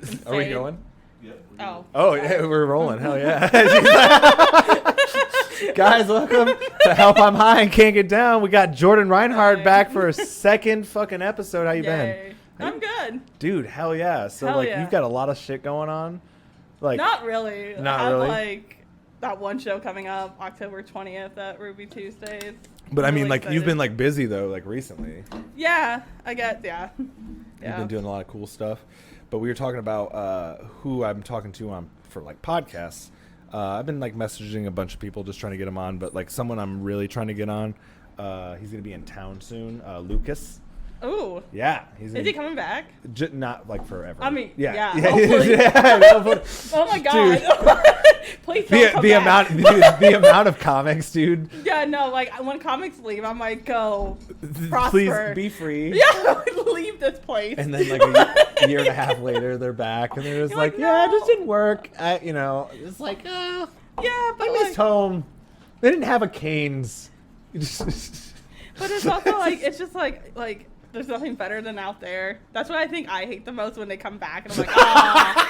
insane. Are we going? Yeah. Oh, yeah, we're rolling. Hell yeah. Guys, welcome to Help I'm High and Can't Get Down. We got Jordyn Reinhard back for a second fucking episode. How you been? I'm good. Dude, hell yeah. So, Hell yeah. you've got a lot of shit going on. Like, Not really. Not I have, really? that one show coming up October 20th at Ruby Tuesdays. but I mean, really you've been, excited. busy, though, recently. Yeah, I guess, yeah. You've been doing a lot of cool stuff. But we were talking about who I'm talking to for podcasts. I've been messaging a bunch of people just trying to get them on, but someone I'm really trying to get on, he's gonna be in town soon. Lucas. Ooh. Yeah, Is he coming back? Not forever. I mean, yeah. hopefully. Oh my god. Please don't the come back. the amount of comics, dude. Yeah, no, when comics leave, I'm like, go prosper. Please be free. Yeah, leave this place. And then a year and a half later, they're back, and they're just You're yeah, it no. just didn't work. It's yeah, but I missed home. They didn't have a Cane's. but it's also it's just there's nothing better than out there. That's what I think I hate the most when they come back, and I'm like, ah.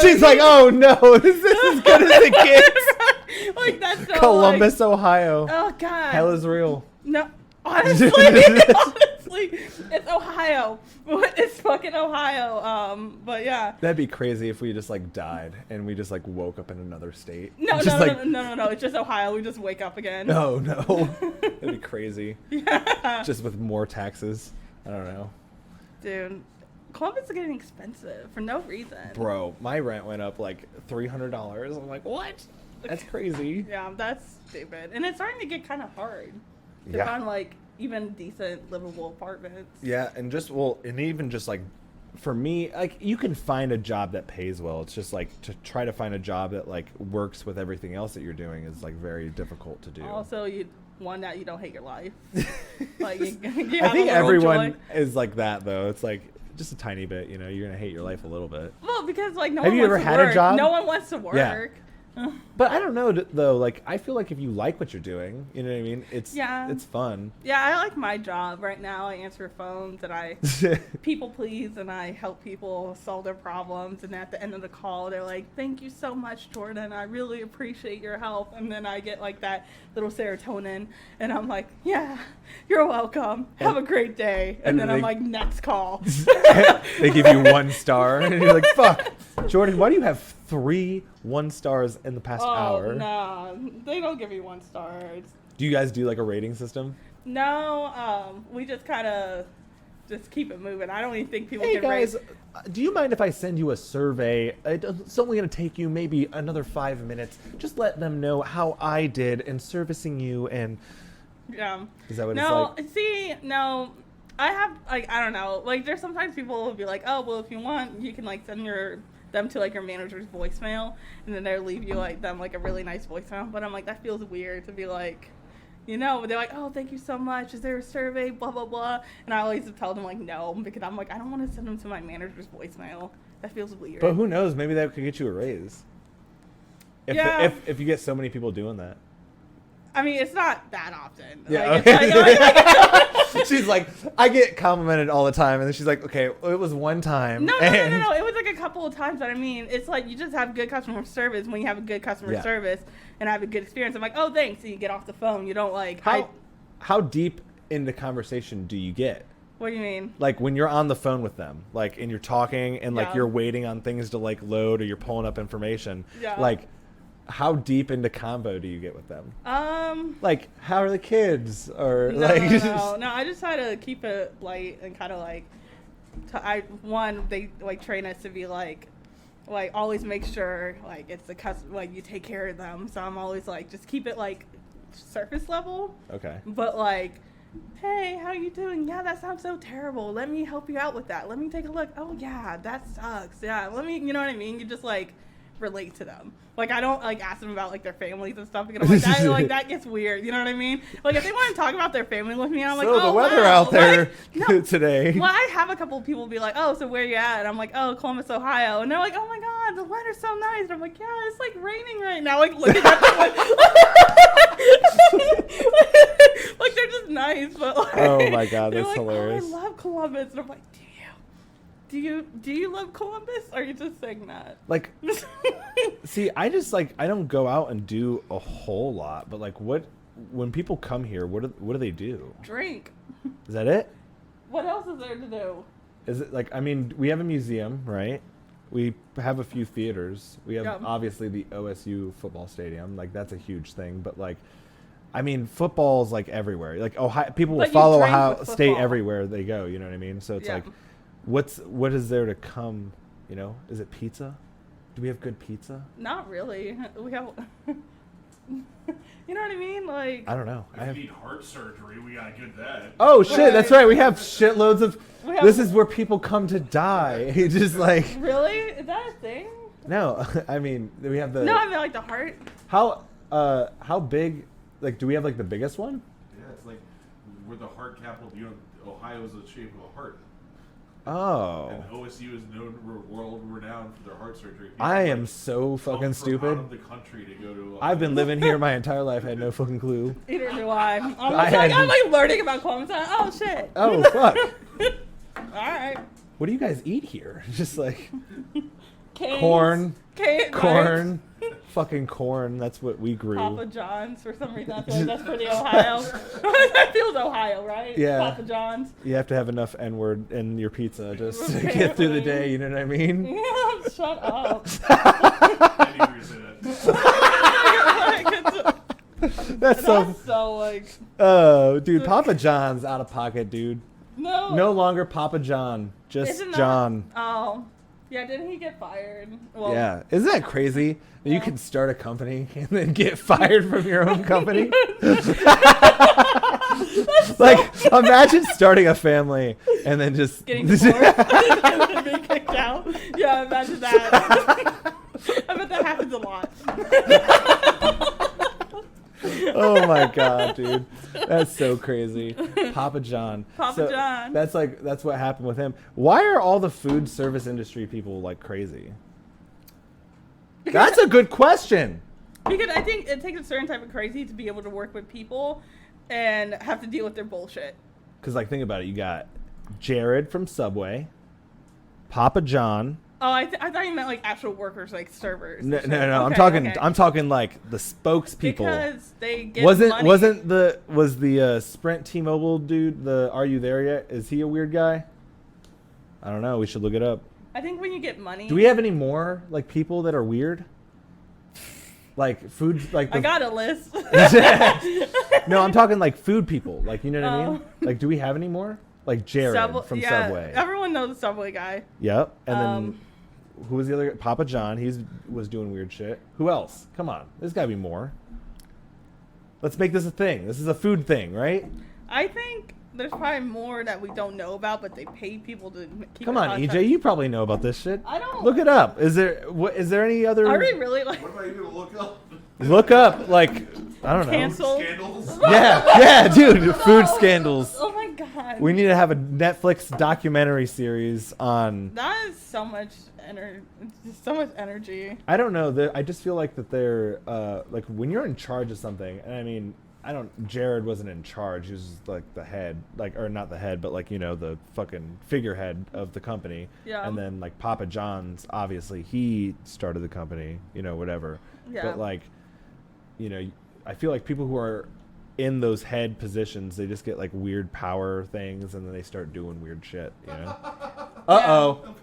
She's like, oh no, this is as good as it gets. That's so Columbus, Ohio. Oh god. Hell is real. No, honestly, it's Ohio. It's fucking Ohio. But yeah. That'd be crazy if we just died and we just woke up in another state. No, just no. It's just Ohio. We just wake up again. No. That'd be crazy. Yeah. Just with more taxes. I don't know. Dude, Columbus is getting expensive for no reason. Bro, my rent went up $300. I'm like, what? That's crazy. Yeah, that's stupid. And it's starting to get kind of hard to find even decent livable apartments. Yeah, and even just for me, you can find a job that pays well. It's just to try to find a job that works with everything else that you're doing is very difficult to do. Also, one that you don't hate your life. I think everyone is like that though. It's just a tiny bit, you're gonna hate your life a little bit. Well, because no Have one you wants ever to had work. a job? No one wants to work. Yeah. But I don't know though. I feel if you like what you're doing, you know what I mean. It's fun. Yeah, I like my job right now. I answer phones and I people please and I help people solve their problems. And at the end of the call, they're like, "Thank you so much, Jordyn. I really appreciate your help." And then I get that little serotonin, and I'm like, "Yeah, you're welcome. Have a great day." And then I'm like, "Next call." They give you 1 star, and you're like, "Fuck, Jordyn, why do you have 3 1 stars in the past hour?" No, they don't give you 1 star. Do you guys do a rating system? No, we just kind of just keep it moving. I don't even think people Hey can guys, rate. do you mind if I send you a survey? It's only going to take you maybe another 5 minutes. Just let them know how I did in servicing you, and Yeah. is that what No, it's see, no. I have I don't know. There's sometimes people will be like, "Oh, well, if you want, you can send them to your manager's voicemail," and then they'll leave you them a really nice voicemail. But I'm like, that feels weird to be but they're like, "Oh, thank you so much. Is there a survey? Blah blah blah." And I always tell them no, because I'm I don't want to send them to my manager's voicemail. That feels weird. But who knows? Maybe that could get you a raise. If you get so many people doing that. I mean, it's not that often. Yeah. She's like, I get complimented all the time, and then she's like, okay, it was one time. No. It was a couple of times, but I mean, it's you just have good customer service. When you have a good customer service and have a good experience, I'm like, oh, thanks. And you get off the phone. You don't How deep into conversation do you get? What do you mean? When you're on the phone with them, and you're talking, and you're waiting on things to load, or you're pulling up information. Yeah. How deep into convo do you get with them? How are the kids? Or no, I just try to keep it light and kind of they train us to be always make sure it's the customer, you take care of them. So I'm always just keep it surface level. Okay. But hey, how you doing? Yeah, that sounds so terrible. Let me help you out with that. Let me take a look. Oh yeah, that sucks. Yeah, let me. You know what I mean? You just relate to them. I don't ask them about their families and stuff because I'm that that gets weird. You know what I mean? If they want to talk about their family with me, I'm like, the weather out there today. Well, I have a couple of people be like, oh, so where you at? And I'm like, oh, Columbus, Ohio. And they're like, oh my God, the weather's so nice. And I'm like, yeah, it's raining right now. Looking at the they're just nice, but oh my God, that's hilarious. hilarious. Oh, I love Columbus. And I'm like, do you love Columbus? Or are you just saying that? Like, see, I just like I don't go out and do a whole lot, but like when people come here, what do they do? Drink. Is that it? What else is there to do? Is it like, I mean, we have a museum, right? We have a few theaters. We have obviously the OSU football stadium. Like that's a huge thing, but like, I mean, football's like everywhere. Like Ohio, people will follow Ohio State everywhere they go. You know what I mean? So it's like, what is there to come? You know, is it pizza? Do we have good pizza? Not really. We have. You know what I mean? Like, I don't know. If you need heart surgery, we gotta get that. Oh shit, that's right. We have shitloads of. This is where people come to die. Just like. Really? Is that a thing? No, I mean we have the. No, I mean like the heart. How big? Like, do we have like the biggest one? Yeah, it's like we're the heart capital. You know, Ohio is the shape of a heart. Oh. And OSU is known, world renowned for their heart surgery. People I am so fucking stupid. Out of the country to go to. I've been living here my entire life. I had no fucking clue. Neither do I. I'm like learning about Columbus. Oh shit. Oh fuck. All right. What do you guys eat here? Just like Canes, corn, corn, fucking corn. That's what we grew. Papa John's for some reason. I feel like that's pretty Ohio. That feels Ohio, right? Yeah. Papa John's. You have to have enough N-word in your pizza just to get through the day. You know what I mean? Yeah. Shut up. That's so like. Oh, dude, Papa John's out of pocket, dude. No longer Papa John, just John. Oh, yeah. Didn't he get fired? Well, yeah, isn't that crazy? That you can start a company and then get fired from your own company. Like, imagine starting a family and then just getting divorced and being kicked out. Yeah, imagine that. I bet that happens a lot. Oh my god, dude, that's so crazy. Papa John. John. That's what happened with him. Why are all the food service industry people like crazy? That's a good question. Because I think it takes a certain type of crazy to be able to work with people and have to deal with their bullshit. Because like, think about it. You got Jared from Subway, Papa John. Oh, I thought you meant like actual workers, like servers. No. Okay, I'm talking like the spokespeople. Because they get money. Was the Sprint T-Mobile dude the Are You There Yet? Is he a weird guy? I don't know. We should look it up. I think when you get money. Do we have any more like people that are weird? Like food, like I got a list. No, I'm talking like food people. Like, you know what I mean? Like, do we have any more? Like Jared from Subway. Everyone knows the Subway guy. Yep. And then who was the other guy? Papa John. He was doing weird shit. Who else? Come on. There's got to be more. Let's make this a thing. This is a food thing, right? I think there's probably more that we don't know about, but they pay people to keep Come on, EJ. You probably know about this shit. I don't. Look it up. Is there any other? Are we really like? What am I going to look up? Look up, like, I don't know. Cancel. Scandals? Yeah, dude. Food scandals. Oh my god. We need to have a Netflix documentary series on. That is so much energy. I don't know. I just feel like that they're like when you're in charge of something, and I mean, Jared wasn't in charge. He was like the head, like, or not the head, but like, you know, the fucking figurehead of the company. Yeah. And then like Papa John's, obviously he started the company, you know, whatever. Yeah. But like, you know, I feel like people who are in those head positions, they just get like weird power things, and then they start doing weird shit, you know. Uh-oh.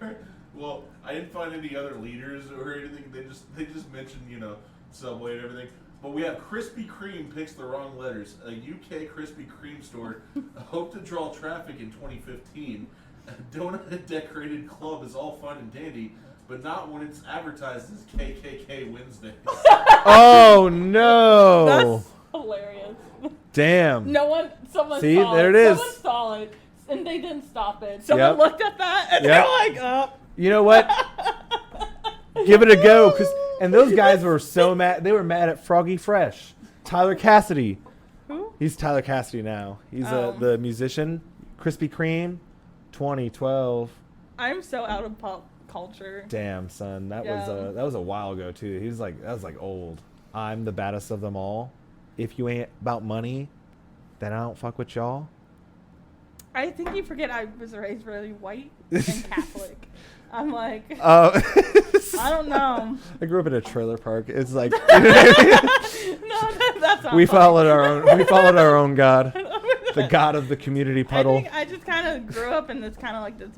Well, I didn't find any other leaders or anything. They just mentioned, you know, Subway and everything. But we have Krispy Kreme picks the wrong letters. A UK Krispy Kreme store hoped to draw traffic in 2015. A donut-decorated club is all fun and dandy, but not when it's advertised as KKK Wednesdays. Oh no! That's hilarious. Damn. Someone See, saw there it. it is. Someone saw it, and they didn't stop it. Someone looked at that, and they're like, oh. You know what? Give it a go, and those guys were so mad. They were mad at Froggy Fresh. Tyler Cassidy. Who? He's Tyler Cassidy now. He's the musician. Krispy Kreme, 2012. I'm so out of pop culture. Damn, son, that was a while ago too. That was like old. I'm the baddest of them all. If you ain't about money, then I don't fuck with y'all. I think you forget I was raised really white and Catholic. I'm like, I don't know. I grew up in a trailer park. It's like No, that's not we funny. followed our own. We followed our own God, the God of the community puddle. I think I just kind of grew up in this kind of like this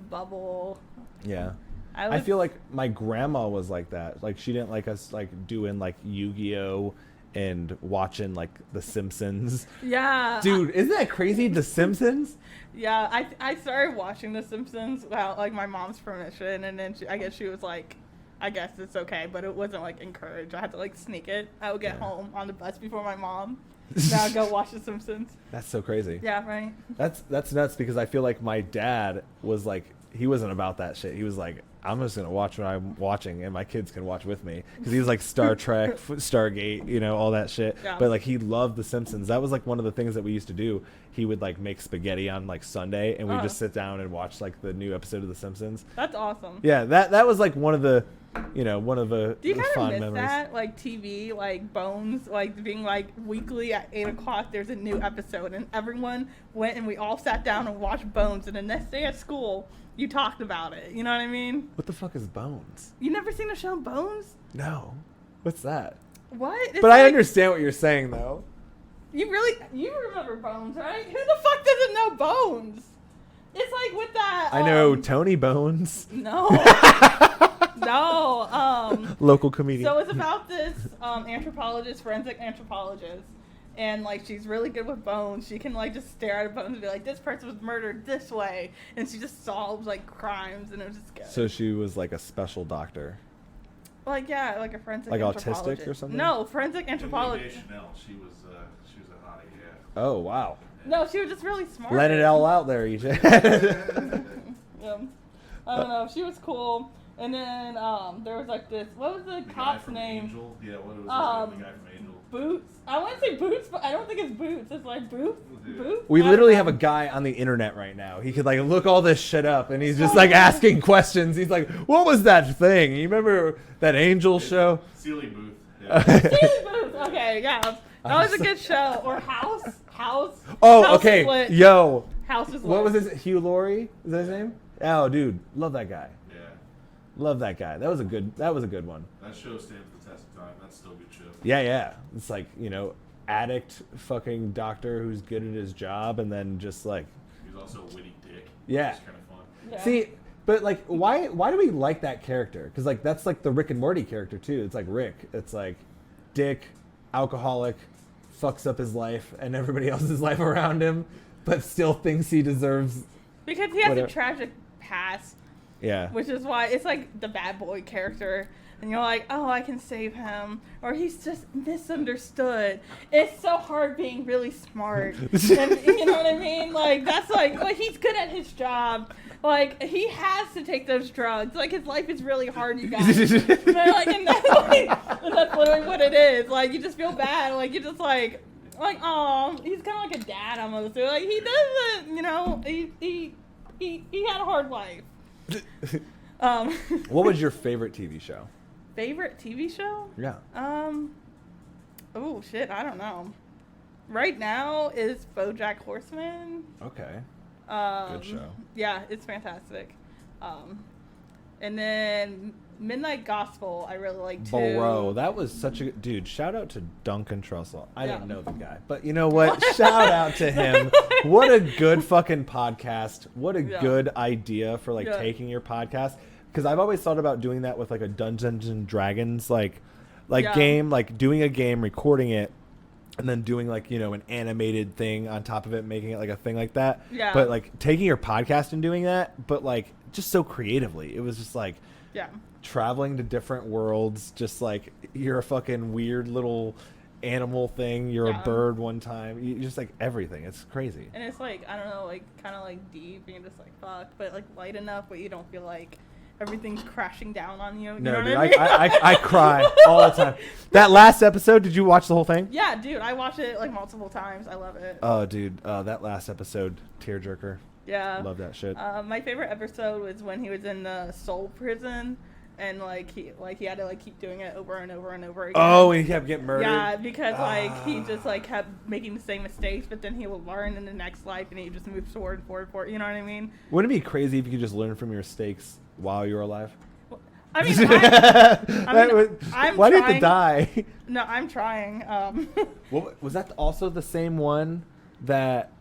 bubble. Yeah. I was, feel like my grandma was like that. Like she didn't like us like doing like Yu-Gi-Oh and watching like The Simpsons. Yeah. Dude, isn't that crazy? The Simpsons? Yeah, I started watching The Simpsons without like my mom's permission, and then I guess she was like, I guess it's okay, but it wasn't like encouraged. I had to like sneak it. I would get home on the bus before my mom. Now I'd go watch The Simpsons. That's so crazy. Yeah, right. That's nuts because I feel like my dad was like, he wasn't about that shit. He was like, I'm just gonna watch what I'm watching, and my kids can watch with me because he was like Star Trek, Stargate, you know, all that shit. Yeah. But like he loved The Simpsons. That was like one of the things that we used to do. He would like make spaghetti on like Sunday, and we'd just sit down and watch like the new episode of The Simpsons. That's awesome. Yeah, that was like one of the, you know, one of the Do you kind of fond miss memories. that? Like TV, like Bones, like being like weekly at 8 o'clock, there's a new episode, and everyone went and we all sat down and watched Bones, and the next day at school, you talked about it. You know what I mean? What the fuck is Bones? You never seen the show Bones? No. What's that? What? It's But I like- understand what you're saying though. You remember Bones, right? Who the fuck doesn't know Bones? It's like with that. I know Tony Bones. No. No. Local comedian. So it's about this anthropologist, forensic anthropologist, and like she's really good with bones. She can like just stare at a bone and be like, "This person was murdered this way," and she just solves like crimes, and it was just good. So she was like a special doctor. Like yeah, like a forensic Like anthropologist. autistic or something? No, forensic anthropologist. Chanel, she was a hottie, yeah. Oh wow. No, she was just really smart. Let it all out there, EJ. Yeah. I don't know. She was cool. And then there was like this. What was the The guy cop's from name? Angel? Yeah, what was his name? The guy from Angel. Boots. I want to say Boots, but I don't think it's Boots. It's like Boots. Yeah. Boots. We I don't literally know. have a guy on the internet right now. He could like look all this shit up, and he's just like asking questions. He's like, "What was that thing? You remember that Angel show?" Sealy Booth. Yeah. Sealy Boots. Okay, yeah, that was a good show. Or House. Oh, House okay. is lit. Yo, House is what lit. was his? Hugh Laurie? Is that his name? Oh, dude, love that guy. Yeah. Love that guy. That was a good one. That show stands the test of time. That's still a good show. Yeah. It's like, you know, addict fucking doctor who's good at his job, and then just like, He's also a witty dick. Yeah. It's kind of fun. Yeah. see, but like, why do we like that character? Because like that's like the Rick and Morty character too. It's like Rick. It's like dick, alcoholic, fucks up his life and everybody else's life around him, but still thinks he deserves. Because he has Whatever. a tragic past, Yeah. which is why it's like the bad boy character. And you're like, oh, I can save him. Or he's just misunderstood. It's so hard being really smart. And, you know what I mean? Like, that's like, well, he's good at his job. Like, he has to take those drugs. Like, his life is really hard, you guys. And like, and that's literally what it is. Like, you just feel bad. Like, you just like, oh, he's kind of like a dad almost. So, like, he doesn't, you know, he had a hard life. What was your favorite TV show? Favorite TV show? Yeah. Oh shit, I don't know. Right now is BoJack Horseman. Okay. Good show. Yeah, it's fantastic. And then Midnight Gospel, I really like too. Bro, that was such a dude. Shout out to Duncan Trussell. I didn't Yeah. know the guy, but you know what? Shout out to him. What a good fucking podcast. What a Yeah. good idea for like Yeah. taking your podcast. Because I've always thought about doing that with like a Dungeons and Dragons like Yeah. game, like doing a game, recording it, and then doing like, you know, an animated thing on top of it, making it like a thing like that. Yeah. But like taking your podcast and doing that, but like just so creatively. It was just like Yeah. traveling to different worlds, just like you're a fucking weird little animal thing, you're Yeah. a bird one time, you just like everything. It's crazy. And it's like, I don't know, like kind of like deep and you're just like fuck, but like light enough but you don't feel like everything's crashing down on you. You know No, what dude, I mean? I cry all the time. That last episode, did you watch the whole thing? Yeah, dude, I watch it like multiple times. I love it. Oh, dude, that last episode, tearjerker. Yeah. Love that shit. My favorite episode was when he was in the soul prison and like he had to like keep doing it over and over and over again. Oh, and he kept getting murdered. Yeah, because like he just like kept making the same mistakes, but then he will learn in the next life, and he just moves forward. You know what I mean? Wouldn't it be crazy if you could just learn from your mistakes while you're alive? I mean, I'm why do you have trying. to die? No, I'm trying. Well, was that also the same one that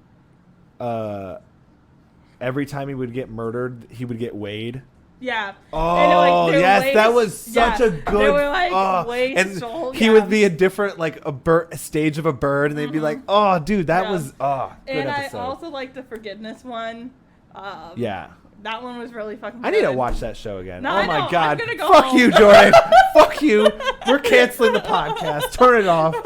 every time he would get murdered, he would get weighed? Yeah. Oh, and, like, yes, that was such a good. They were like waist, and soul, he would be a different like a stage of a bird, and they'd be like, "Oh, dude, that was good And episode." I also like the forgiveness one. Yeah. That one was really fucking good. I need to watch that show again. No, oh I my know. god! I'm gonna go Fuck home. you, Jordyn. Fuck you. We're canceling the podcast. Turn it off.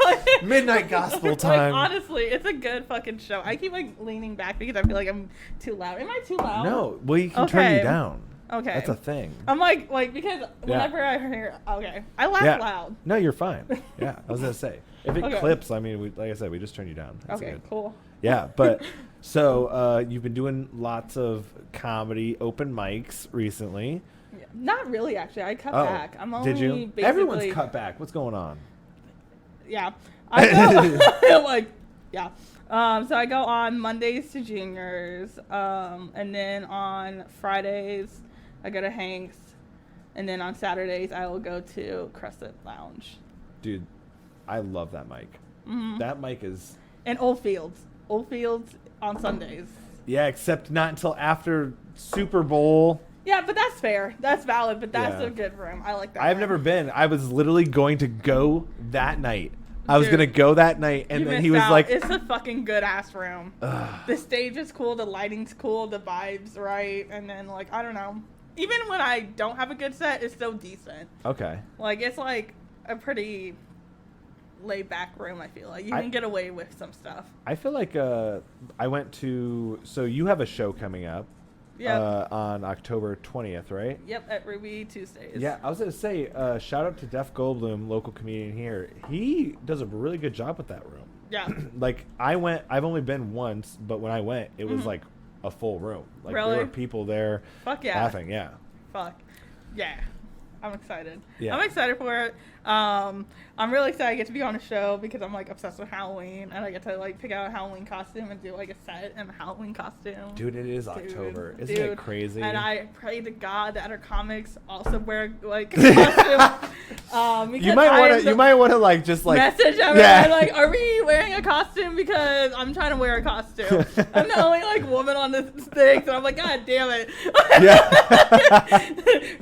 Midnight gospel time. Like, honestly, it's a good fucking show. I keep like leaning back because I feel like I'm too loud. Am I too loud? No, well, you can turn you down. Okay. That's a thing. I'm like because whenever I hear I laugh loud. No, you're fine. Yeah, I was gonna say if it Okay. clips, I mean, like I said, we just turn you down. That's Okay, good. cool. Yeah, but so you've been doing lots of comedy open mics recently. Yeah. Not really, actually. I cut back. I'm only did you? basically. Everyone's cut back. What's going on? Yeah. I go like yeah. So I go on Mondays to juniors, and then on Fridays I go to Hank's, and then on Saturdays I will go to Crescent Lounge. Dude, I love that mic. Mm-hmm. That mic is. And Old Fields on Sundays. Yeah, except not until after Super Bowl. Yeah, but that's fair. That's valid, but that's Yeah. a good room. I like that. I've room. never been. I was literally going to go that night. I was Dude, going to go that night, and You then missed he was out. like, It's a fucking good ass room. The stage is cool, the lighting's cool, the vibes right, and then like I don't know. Even when I don't have a good set, it's still decent. okay. Like it's like a pretty laid back room. I feel like you can get away with some stuff. I feel like I went to. So you have a show coming up. Yeah. On October 20th, right? Yep, at Ruby Tuesdays. Yeah, I was gonna say, shout out to Def Goldblum, local comedian here. He does a really good job with that room. Yeah. Like I've only been once, but when I went, it was like a full room. Like Really? there were people there. Fuck yeah. Laughing. Yeah. Fuck. Yeah. I'm excited. Yeah. I'm excited for it. I'm really excited I get to be on a show because I'm like obsessed with Halloween, and I get to like pick out a Halloween costume and do like a set in a Halloween costume. Dude, it is October. Isn't it crazy? And I pray to God that our comics also wear like costume. you might want to like just like message everyone like, are we wearing a costume? Because I'm trying to wear a costume. I'm the only like woman on this thing, so I'm like, God damn it. Yeah.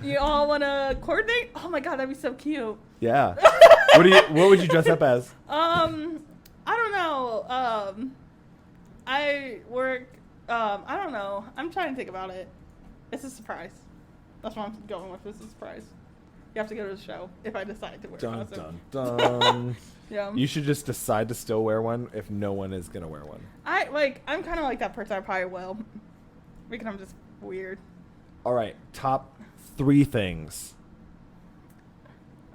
You all want to coordinate? Oh my God, that'd be so cute. Yeah. What would you dress up as? I don't know. I work. I don't know. I'm trying to think about it. It's a surprise. That's what I'm going with. It's a surprise. You have to go to the show if I decide to wear a Dun costume. dun dun. Yeah. You should just decide to still wear one if no one is gonna wear one. I'm kind of like that person. I probably will. Because I'm just weird. All right, top 3 things.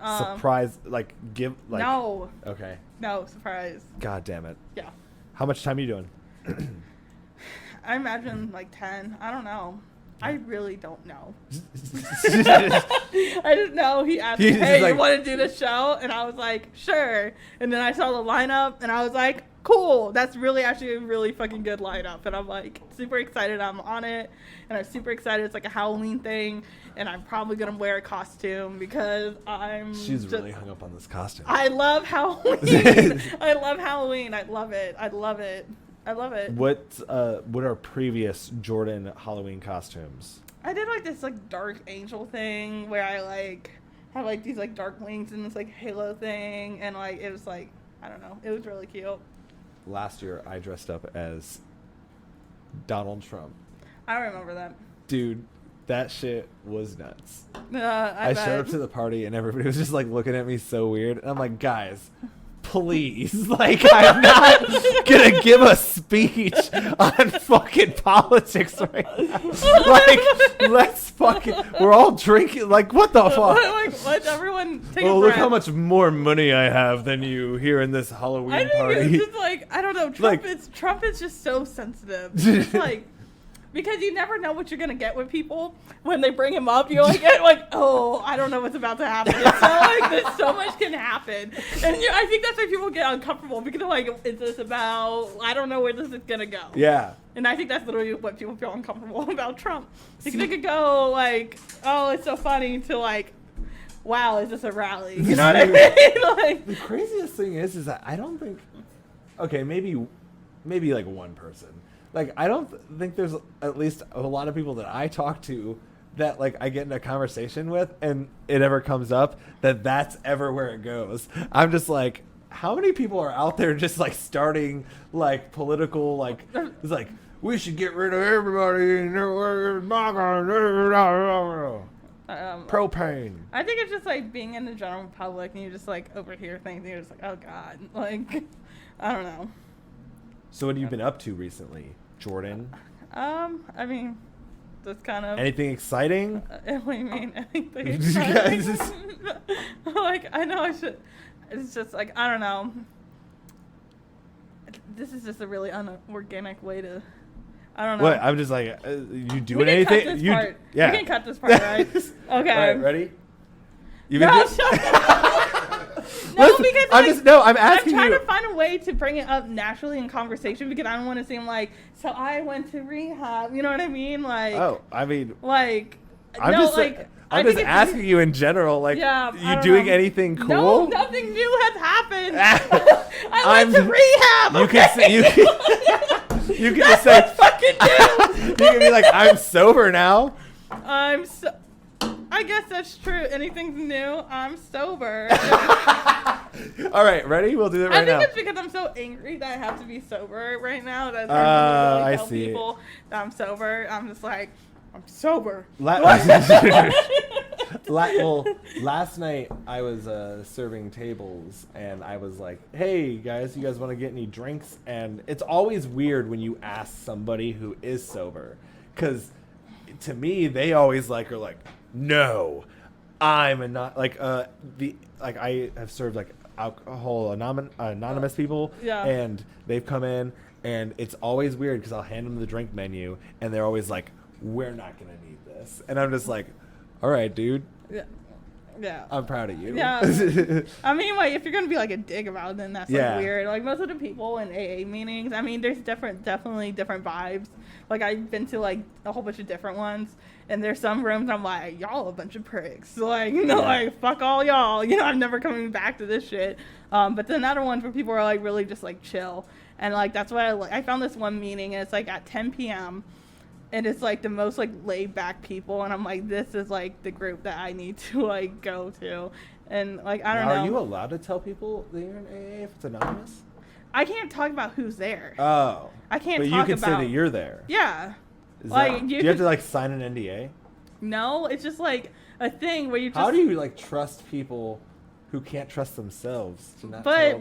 Surprise, like give like. No. Okay. No, surprise. God damn it. Yeah. How much time are you doing? I imagine like 10. I don't know. I really don't know. I just know he asked me, He's hey, like- you want to do the show? And I was like, sure. And then I saw the lineup and I was like, cool. That's actually a really fucking good lineup. And I'm like super excited I'm on it. And I'm super excited. It's like a Halloween thing. And I'm probably going to wear a costume because She's really hung up on this costume. I love Halloween. I love Halloween. I love it. I love it. I love it. What are previous Jordyn Halloween costumes? I did like this like dark angel thing where I like have like these like dark wings and this like halo thing, and like it was like I don't know, it was really cute. Last year I dressed up as Donald Trump. I remember that. Dude, that shit was nuts. I showed up to the party and everybody was just like looking at me so weird. And I'm like, guys, please, like I'm not gonna give a speech on fucking politics right now. Like, let's fucking, we're all drinking. Like, what the fuck? Like, let everyone take a Oh, look breath. how much more money I have than you here in this Halloween I think party. it's just like I don't know. Trump is just so sensitive. It's like because you never know what you're gonna get with people when they bring him up. You're like, oh, I don't know what's about to happen. It's so like there's so much can happen, and I think that's why people get uncomfortable because they're like, is this about? I don't know where this is gonna go. Yeah. And I think that's literally what people feel uncomfortable about Trump. Because they could go like, oh, it's so funny to like, wow, is this a rally? You know what I mean? Like, the craziest thing is that I don't think. Okay, maybe like one person. Like, I don't think there's at least a lot of people that I talk to that, like, I get in a conversation with and it ever comes up that's ever where it goes. I'm just like, how many people are out there just, like, starting, like, political, like, it's like, we should get rid of everybody. Propane. I think it's just, like, being in the general public and you just, like, overhear things and you're just like, oh, God. Like, I don't know. So what have you been up to recently, Jordyn? I mean, just kind of... Anything exciting? What do you mean? Anything exciting? Like, I know I should... It's just, like, I don't know. This is just a really unorganic way to... I don't know. What? I'm just like, you doing we can anything? Cut this part. Yeah. We can cut this part, right? Okay. All right, ready? No, because I'm asking you. I'm trying to find a way to bring it up naturally in conversation because I don't want to seem like, so I went to rehab. You know what I mean? Like, oh, I mean, like, I'm no, just like, I'm just asking you in general. Like, yeah, you doing anything cool? No, nothing new has happened. I went to rehab. You can say you can just say fucking new. You can be like, I'm sober now. I guess that's true. Anything's new. I'm sober. All right, ready? We'll do it right now. I think it's because I'm so angry that I have to be sober right now. That I tell people that I'm sober. I'm just like, I'm sober. Well, last night I was serving tables and I was like, hey guys, you guys want to get any drinks? And it's always weird when you ask somebody who is sober, because to me they always are like, no, I'm not like I have served like alcohol anonymous people, yeah, and they've come in and it's always weird because I'll hand them the drink menu and they're always like, we're not gonna need this, and I'm just like, all right, dude. Yeah. I'm proud of you. Yeah. I mean, like, if you're gonna be like a dick about it, then that's like weird. Like most of the people in AA meetings, I mean, there's definitely different vibes. Like I've been to like a whole bunch of different ones, and there's some rooms I'm like, y'all a bunch of pricks. Like, you know, like fuck all y'all. You know, I'm never coming back to this shit. But then other ones where people are like really just like chill, and like that's why I found this one meeting, and it's like at 10 p.m. And it's like the most like laid back people, and I'm like, this is like the group that I need to like go to, and like I don't know. Are you allowed to tell people that you're in AA if it's anonymous? I can't talk about who's there. Oh, I can't. But talk you can about, say that you're there. Yeah. Do you have to like sign an NDA? No, it's just like a thing where you just. How do you like trust people who can't trust themselves to not? But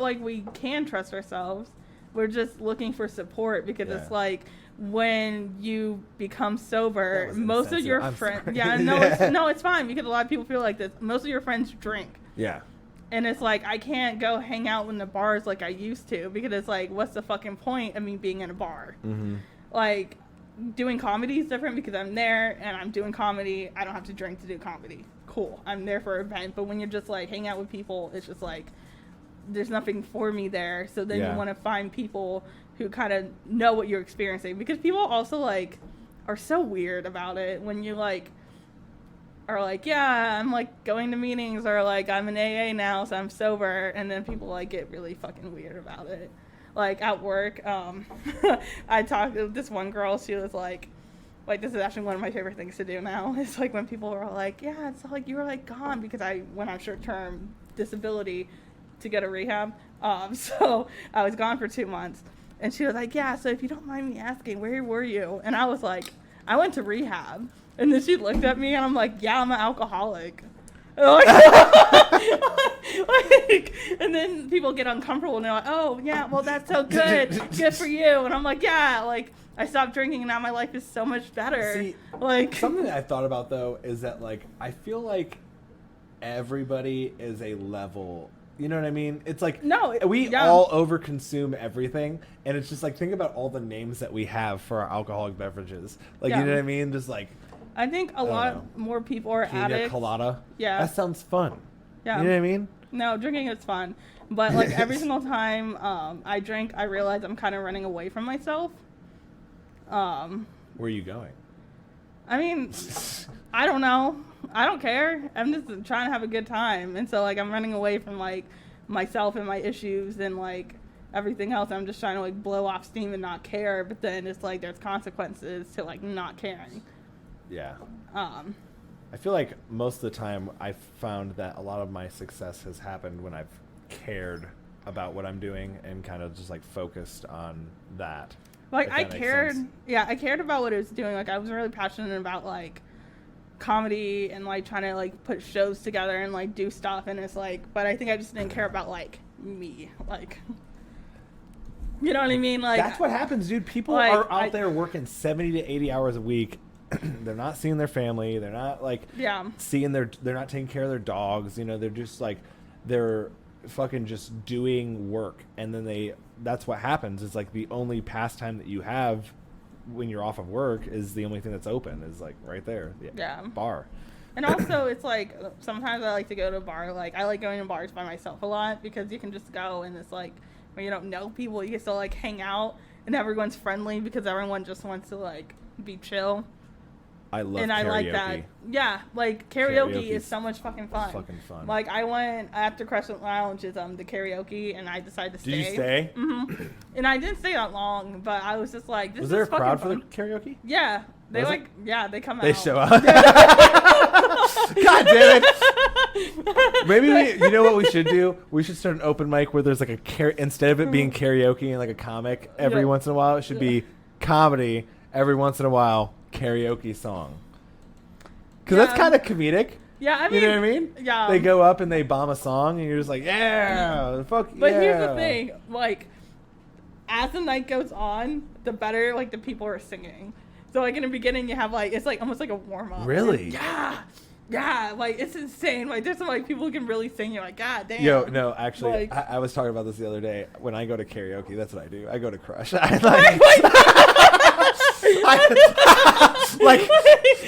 like we can trust ourselves. We're just looking for support because it's like, when you become sober, most of your friends, it's fine because a lot of people feel like this. Most of your friends drink. Yeah. And it's like, I can't go hang out in the bars like I used to because it's like, what's the fucking point of me being in a bar? Mm-hmm. Like, doing comedy is different because I'm there and I'm doing comedy. I don't have to drink to do comedy. Cool. I'm there for an event. But when you're just like hanging out with people, it's just like, there's nothing for me there. So then you want to find people who kind of know what you're experiencing, because people also like are so weird about it when you like are like, yeah, I'm like going to meetings, or like I'm in AA now, so I'm sober, and then people like get really fucking weird about it. Like at work, I talked to this one girl. She was like this is actually one of my favorite things to do now. It's like when people are like, yeah, it's like you were like gone because I went on short-term disability to go to rehab. So I was gone for 2 months. And she was like, yeah, so if you don't mind me asking, where were you? And I was like, I went to rehab. And then she looked at me and I'm like, yeah, I'm an alcoholic. And then people get uncomfortable and they're like, oh, yeah, well, that's so good. Good for you. And I'm like, yeah, like, I stopped drinking and now my life is so much better. See, like, something that I thought about, though, is that, like, I feel like everybody is a level You know what I mean? It's like No, we yeah. all overconsume everything, and it's just like think about all the names that we have for our alcoholic beverages. Like Yeah. you know what I mean? Just like I think a don't lot know. more people are pina addicts. colada. Yeah. That sounds fun. Yeah. You know what I mean? No, drinking is fun. But, like, every single time I drink, I realize I'm kind of running away from myself. Where are you going? I mean, I don't know. I don't care. I'm just trying to have a good time. And so, like, I'm running away from, like, myself and my issues and, like, everything else. I'm just trying to, like, blow off steam and not care. But then it's, like, there's consequences to, like, not caring. Yeah. I feel like most of the time I've found that a lot of my success has happened when I've cared about what I'm doing and kind of just like focused on that. Like, I If that makes cared. sense. Yeah, I cared about what it was doing. Like, I was really passionate about, like, comedy and, like, trying to, like, put shows together and, like, do stuff. And it's, like, but I think I just didn't care about, like, me. Like, you know what I mean? Like, That's what happens, dude. People like, are out there working 70 to 80 hours a week. They're not seeing their family. They're not like yeah. they're not taking care of their dogs. You know, they're just like they're fucking just doing work, and then that's what happens. It's like the only pastime that you have when you're off of work is the only thing that's open is like right there, the Yeah. bar. And also, it's like sometimes I like to go to a bar. Like, I like going to bars by myself a lot because you can just go and it's like when you don't know people, you can still like hang out and everyone's friendly because everyone just wants to like be chill. I love and karaoke. I like that. Yeah, like karaoke Karaoke's is so much fucking fun. fucking fun. Like, I went after Crescent Lounge is the karaoke, and I decided to stay. Did you stay? Mm-hmm. And I didn't stay that long, but I was just like, this Was is there a fucking crowd for fun. the karaoke? Yeah, they Was like it? yeah they come out. They show up. God damn it! Maybe you know what we should do? We should start an open mic where there's like instead of it being karaoke and like a comic every Yeah. once in a while, it should be comedy every once in a while, karaoke song. Because that's kind of comedic. Yeah, I mean, you know what I mean? Yeah. They go up and they bomb a song, and you're just like, yeah, fuck yeah. But here's the thing, like, as the night goes on, the better like the people are singing. So like in the beginning, you have like it's like almost like a warm up. Really? Yeah, like it's insane. Like there's some like people who can really sing. You're like, God damn. Yo, no, actually, Like- I was talking about this the other day. When I go to karaoke, that's what I do. I go to Crush. Like,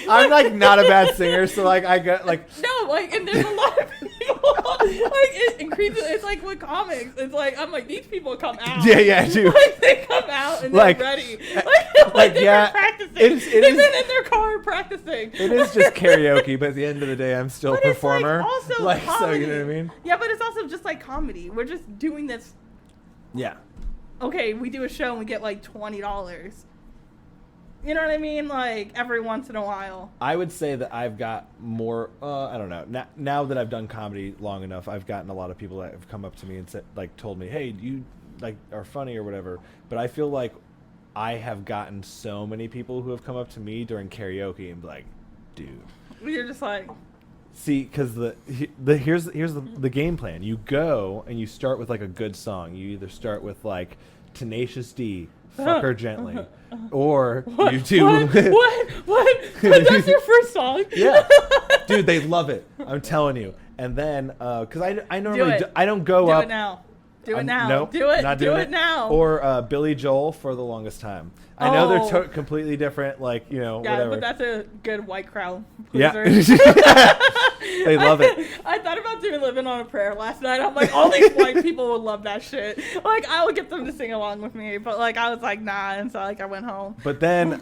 I'm like not a bad singer, so like I get like No, like, and there's a lot of people. Like it increases. It's like with comics. It's like I'm like these people come out. yeah, dude. Like they come out and Like, they're ready. like, Like they've yeah, been practicing. it They've is- been in their car practicing. it is just karaoke, but at the end of the day, I'm still a But it's, like, performer. also Like, so comedy. you know what I mean? Yeah, but it's also just like comedy. We're just doing this. Yeah. Okay, we do a show and we get like $20. You know what I mean? Like every once in a while. I would say that I've got more. I don't know. Now that I've done comedy long enough, I've gotten a lot of people that have come up to me and said, like, told me, "Hey, you like are funny or whatever." But I feel like I have gotten so many people who have come up to me during karaoke and be like, "Dude." You're just like. See, because here's the game plan. You go and you start with like a good song. You either start with like Tenacious D, Fuck Her Gently, or you do What? That's your first song? Yeah, dude, they love it. I'm telling you. And then because I normally I don't go do up. it now. Do it now. Nope, Do it. not Do doing it now. Or Billy Joel for the longest time. I know Oh. they're completely different. Like yeah, whatever. but that's a good white crowd. Yeah. Pleaser. They love it. I thought about doing Living on a Prayer last night. I'm like, all these white people would love that shit. Like, I would get them to sing along with me, but like, I was like, nah, and so like, I went home. But then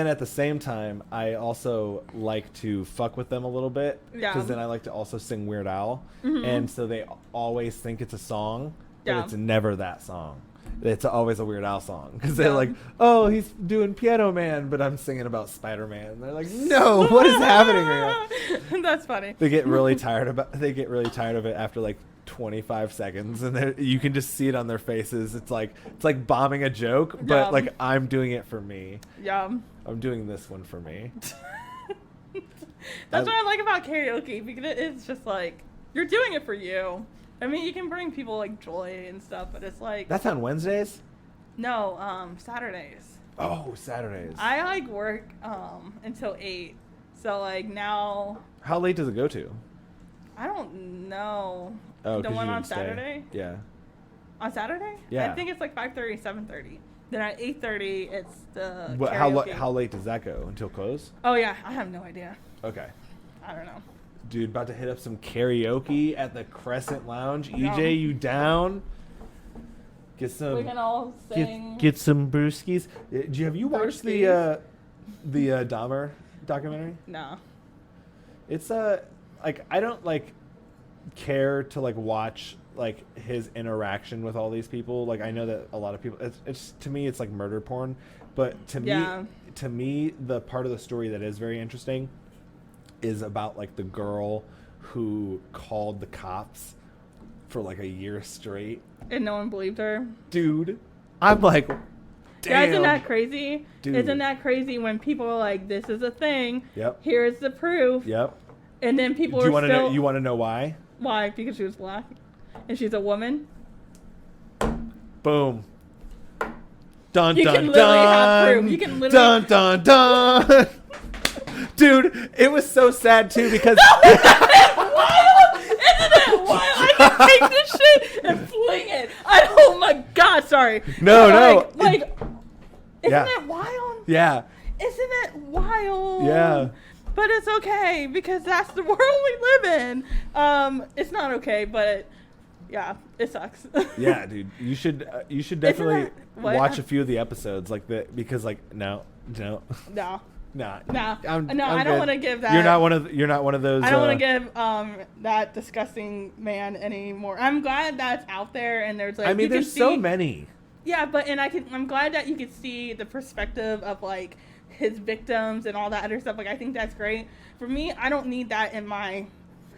at the same time, I also like to fuck with them a little bit. Yeah. Because then I like to also sing Weird Al, Mhm. and so they always think it's a song, but Yeah. it's never that song. It's always a Weird Al song because they're Yeah. like, "Oh, he's doing Piano Man," but I'm singing about Spider-Man. They're like, "No, what is happening right now?" That's funny. They get really tired of it after like 25 seconds, and you can just see it on their faces. It's like bombing a joke, but Yeah. like I'm doing it for me. Yeah. I'm doing this one for me. That's what I like about karaoke, because it's just like, you're doing it for you. I mean, you can bring people like joy and stuff, but it's like That's on Wednesdays? no, Saturdays. Oh, Saturdays. I like work until 8. So like now How late does it go to? I don't know. Oh, the 'cause one you on didn't stay. Saturday? Yeah. On Saturday? Yeah. I think it's like 5:30, 7:30. Then at 8:30, it's the What, karaoke. how late does that go? Until close? Oh, yeah. I have no idea. Okay. I don't know. Dude, about to hit up some karaoke at the Crescent Lounge. Yeah. EJ, you down? Get We some can all sing. get some brewskis. Have you watched the Dahmer documentary? No. It's like I don't like care to like watch like his interaction with all these people. Like I know that a lot of people it's to me it's like murder porn, but to me the part of the story that is very interesting is about like the girl who called the cops for like a year straight. And no one believed her. Dude, I'm like, damn. Yeah, isn't that crazy? Dude. Isn't that crazy when people are like, this is a thing. Yep. Here's the proof. Yep. And then people Do you are want to still... know? You want to know why? Why? Because she was black? And she's a woman? Boom. Dun You dun can literally have dun. proof. You can literally... Dun dun dun. Dude, it was so sad too because Isn't it wild? I can take this shit and fling it. Oh my god, sorry. No. Like, isn't Yeah. it wild? yeah. Isn't it wild? Yeah. But it's okay because that's the world we live in. It's not okay, but yeah, it sucks. Yeah, dude. You should definitely what? watch a few of the episodes like that because like no. No. Nah. No, I'm I don't good. want to give that. You're not one of those. I don't want to give that disgusting man anymore. I'm glad that's out there and there's like. I mean, you can there's so see- many. Yeah, but I'm glad that you can see the perspective of like his victims and all that other stuff. Like I think that's great. For me, I don't need that in my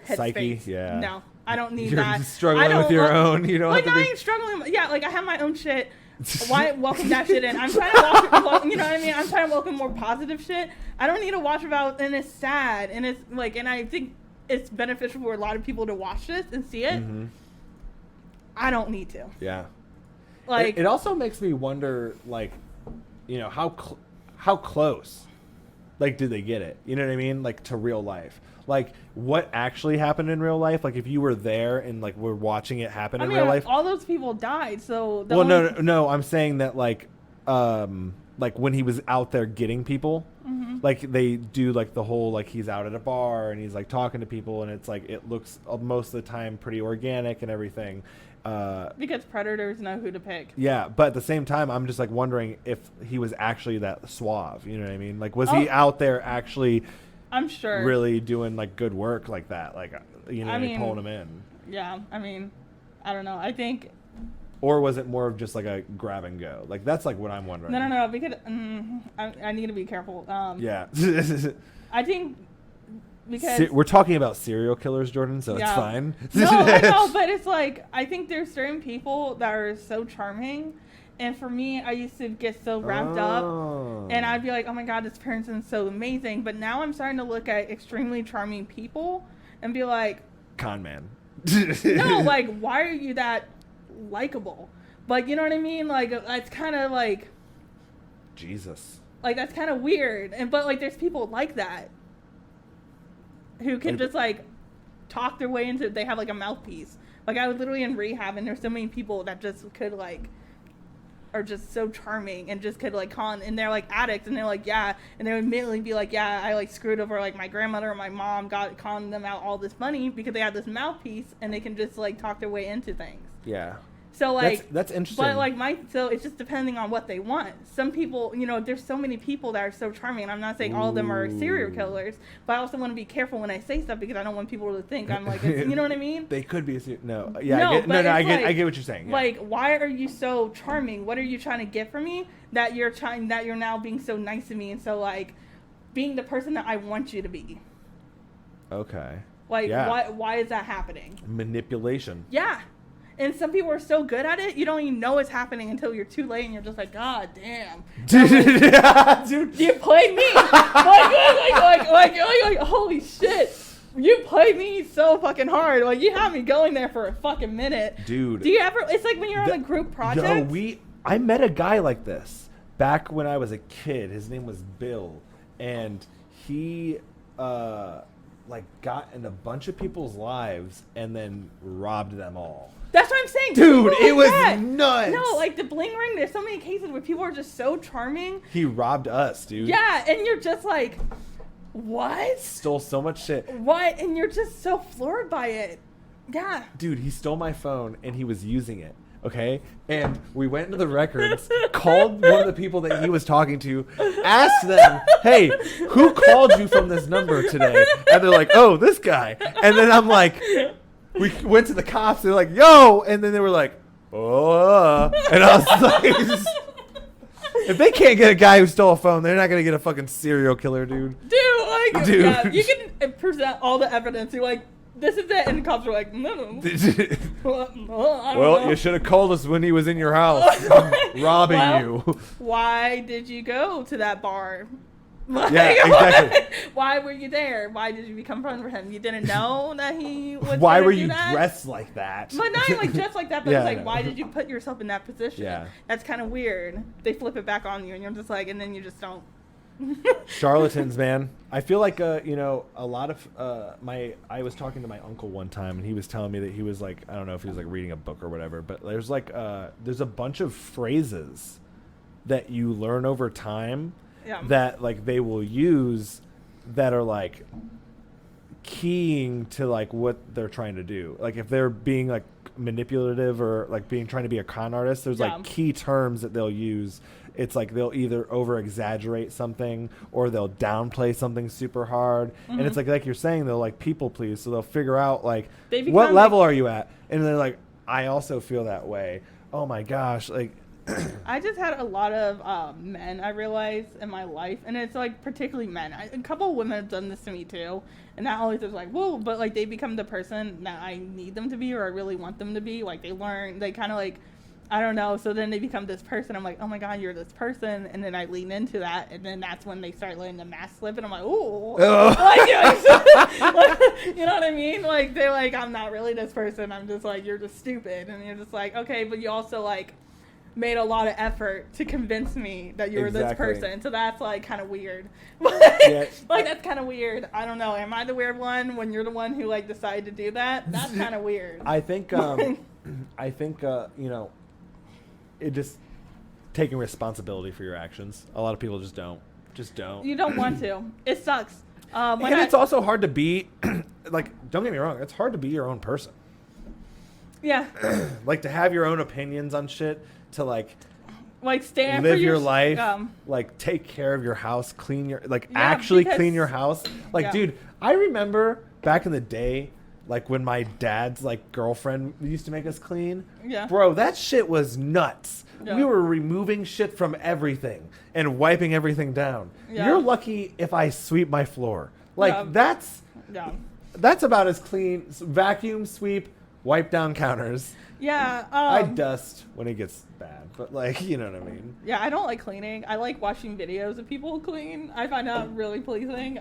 headspace. Psyche, yeah. No, I don't need You're that. struggling I don't with your want- own. You don't Like have to I be. ain't struggling. Yeah, like I have my own shit. Why welcome that shit in? I'm trying to welcome, you know what I mean? I'm trying to welcome more positive shit. I don't need to watch about, and it's sad, and it's like, and I think it's beneficial for a lot of people to watch this and see it. Mhm. I don't need to. Yeah. Like, It also makes me wonder, like, you know, how close, like, did they get it? You know what I mean? Like, to real life. Like, what actually happened in real life? Like, if you were there and, like, were watching it happen in real life. all those people died, so... No, I'm saying that, like when he was out there getting people, like, they do, like, the whole, like, he's out at a bar and he's, like, talking to people and it's, like, it looks most of the time pretty organic and everything. Because predators know who to pick. Yeah, but at the same time, I'm just like wondering if he was actually that suave. You know what I mean? Like, was he out there actually? I'm sure. Really doing like good work like that, like you know, I mean, pulling him in. Yeah, I mean, I don't know. I think. Or was it more of just like a grab and go? Like that's like what I'm wondering. No. Because I need to be careful. Yeah. I think. Because we're talking about serial killers, Jordyn, so Yeah. it's fine. No, I know, but it's like I think there's certain people that are so charming, and for me, I used to get so wrapped up, and I'd be like, "Oh my God, this person's so amazing." But now I'm starting to look at extremely charming people and be like, con man. "No, like, why are you that likable?" Like, you know what I mean? Like, it's kind of like, Jesus. like that's kind of weird, but like, there's people like that who can just like talk their way into. They have like a mouthpiece. Like I was literally in rehab, and there's so many people that just could like are just so charming and just could like con. And they're like addicts, and they're like yeah, and they would immediately be like yeah, I like screwed over like my grandmother or my mom, got conned them out all this money because they have this mouthpiece, and they can just like talk their way into things. Yeah. So like that's interesting. But like so it's just depending on what they want. Some people, you know, there's so many people that are so charming. And I'm not saying all of them are serial killers, but I also want to be careful when I say stuff because I don't want people to think I'm like, you know what I mean? They could be no. No, I get, but I it's get like- I get what you're saying. Yeah. Like, why are you so charming? What are you trying to get from me that you're now being so nice to me and so like being the person that I want you to be? Okay. Like, Yeah. why is that happening? Manipulation. Yeah. And some people are so good at it, you don't even know it's happening until you're too late, and you're just like, God damn, Dude. you played me. like, holy shit, you played me so fucking hard. Like, you had me going there for a fucking minute, Dude. Do you ever? It's like when you're on a group project. No, I met a guy like this back when I was a kid. His name was Bill, and he like got in a bunch of people's lives and then robbed them all. That's what I'm saying. Dude, Like it was that. nuts. No, like the bling ring, there's so many cases where people are just so charming. He robbed us, dude. Yeah, and you're just like, what? Stole so much shit. What? And you're just so floored by it. Yeah. Dude, he stole my phone and he was using it. Okay? And we went into the records, called one of the people that he was talking to, asked them, hey, who called you from this number today? And they're like, oh, this guy. And then I'm like, we went to the cops. They're like, yo. And then they were like, oh. And I was like, if they can't get a guy who stole a phone, they're not going to get a fucking serial killer, dude. Dude. Yeah, you can present all the evidence. You're like, this is it. And the cops are like, no. Well, you should have called us when he was in your house robbing you. Why did you go to that bar? Yeah, exactly. Why were you there? Why did you become friends with him? You didn't know that he was. Why were do you that? dressed like that? But not like dressed like that. But Yeah, it's like, I know. why did you put yourself in that position? Yeah. That's kind of weird. They flip it back on you, and you're just like, and then you just don't. Charlatans, man. I feel like a lot of I was talking to my uncle one time and he was telling me that he was like, I don't know if he was like reading a book or whatever, but there's like there's a bunch of phrases that you learn over time that like they will use that are like keying to like what they're trying to do. Like if they're being like manipulative or like trying to be a con artist, there's like key terms that they'll use. It's like they'll either over exaggerate something or they'll downplay something super hard. And it's like you're saying, they'll like people please. So they'll figure out like, what level are you at? And they're like, I also feel that way. Oh my gosh. Like, I just had a lot of men, I realized, in my life. And it's like particularly men. A couple of women have done this to me too. And that always is like, whoa, but like they become the person that I need them to be or I really want them to be. Like they learn, they kind of like, I don't know. So then they become this person. I'm like, oh my God, you're this person. And then I lean into that. And then that's when they start letting the mask slip. And I'm like, ooh. Like, you know what I mean? Like, they're like, I'm not really this person. I'm just like, you're just stupid. And you're just like, okay, but you also like made a lot of effort to convince me that you were this person. So that's like kind of weird. Like, that's kind of weird. I don't know. Am I the weird one when you're the one who like decided to do that? That's kind of weird. I think, it just taking responsibility for your actions. A lot of people just don't. You don't want to. It sucks. And it's also hard to be, like, don't get me wrong, it's hard to be your own person. Yeah. Like, to have your own opinions on shit, to, like stand live for your life, like, take care of your house, clean your, like, actually clean your house. Like, dude, I remember back in the day, like when my dad's like girlfriend used to make us clean. Yeah. Bro, that shit was nuts. Yeah. We were removing shit from everything and wiping everything down. Yeah. You're lucky if I sweep my floor. Like that's about as clean. Vacuum, sweep, wipe down counters. Yeah. I dust when it gets bad, but like, you know what I mean? Yeah, I don't like cleaning. I like watching videos of people clean. I find that really pleasing.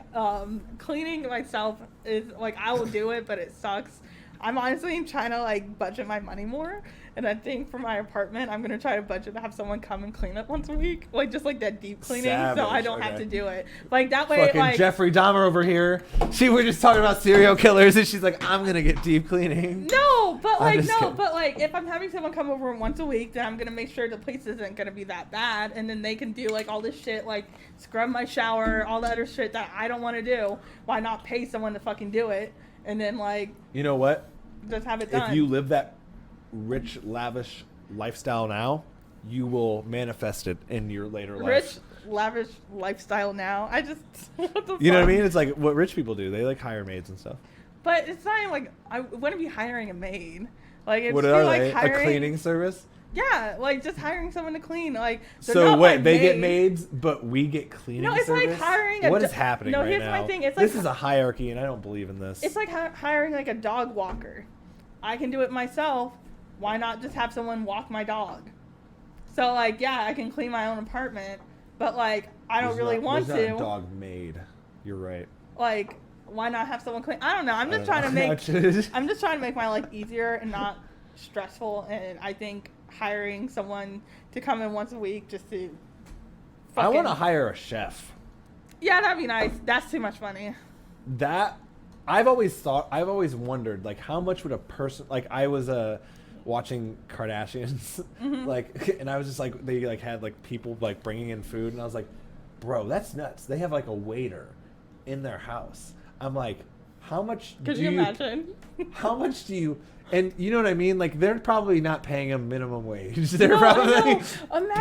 Cleaning myself is like, I will do it, but it sucks. I'm honestly trying to like budget my money more. And I think for my apartment, I'm going to try to budget to have someone come and clean it once a week. Like just like that deep cleaning. Savage, so I don't have to do it. Like that way, fucking like Jeffrey Dahmer over here. We're just talking about serial killers and she's like, I'm going to get deep cleaning. No, but like if I'm having someone come over once a week, then I'm going to make sure the place isn't going to be that bad. And then they can do like all this shit, like scrub my shower, all the other shit that I don't want to do. Why not pay someone to fucking do it? And then like, you know what? Just have it done. If you live that rich, lavish lifestyle now, you will manifest it in your later life. Rich, lavish lifestyle now. I just, you know what I mean? It's like what rich people do. They like hire maids and stuff. But it's not even like I wouldn't be hiring a maid. Like it's what are like they? Hiring, a cleaning service? Yeah, like just hiring someone to clean. Like so wait, they get maids, but we get cleaning. No, it's service? Like hiring. What is happening right now? No, here's my thing. It's like this is a hierarchy, and I don't believe in this. It's like hiring like a dog walker. I can do it myself. Why not just have someone walk my dog? So like, yeah, I can clean my own apartment, but like, I don't really want to. There's not a dog maid. You're right. Like, why not have someone clean? I don't know. I'm just trying to make my life easier and not stressful. And I think hiring someone to come in once a week just to. I want to hire a chef. Yeah, that'd be nice. That's too much money. That I've always wondered, like, how much would a person, like, I was watching Kardashians, like, and I was just like, they like had like people like bringing in food, and I was like, bro, that's nuts. They have like a waiter in their house. I'm like, how much? Could you imagine? How much do you? And you know what I mean? Like, they're probably not paying him minimum wage. They're probably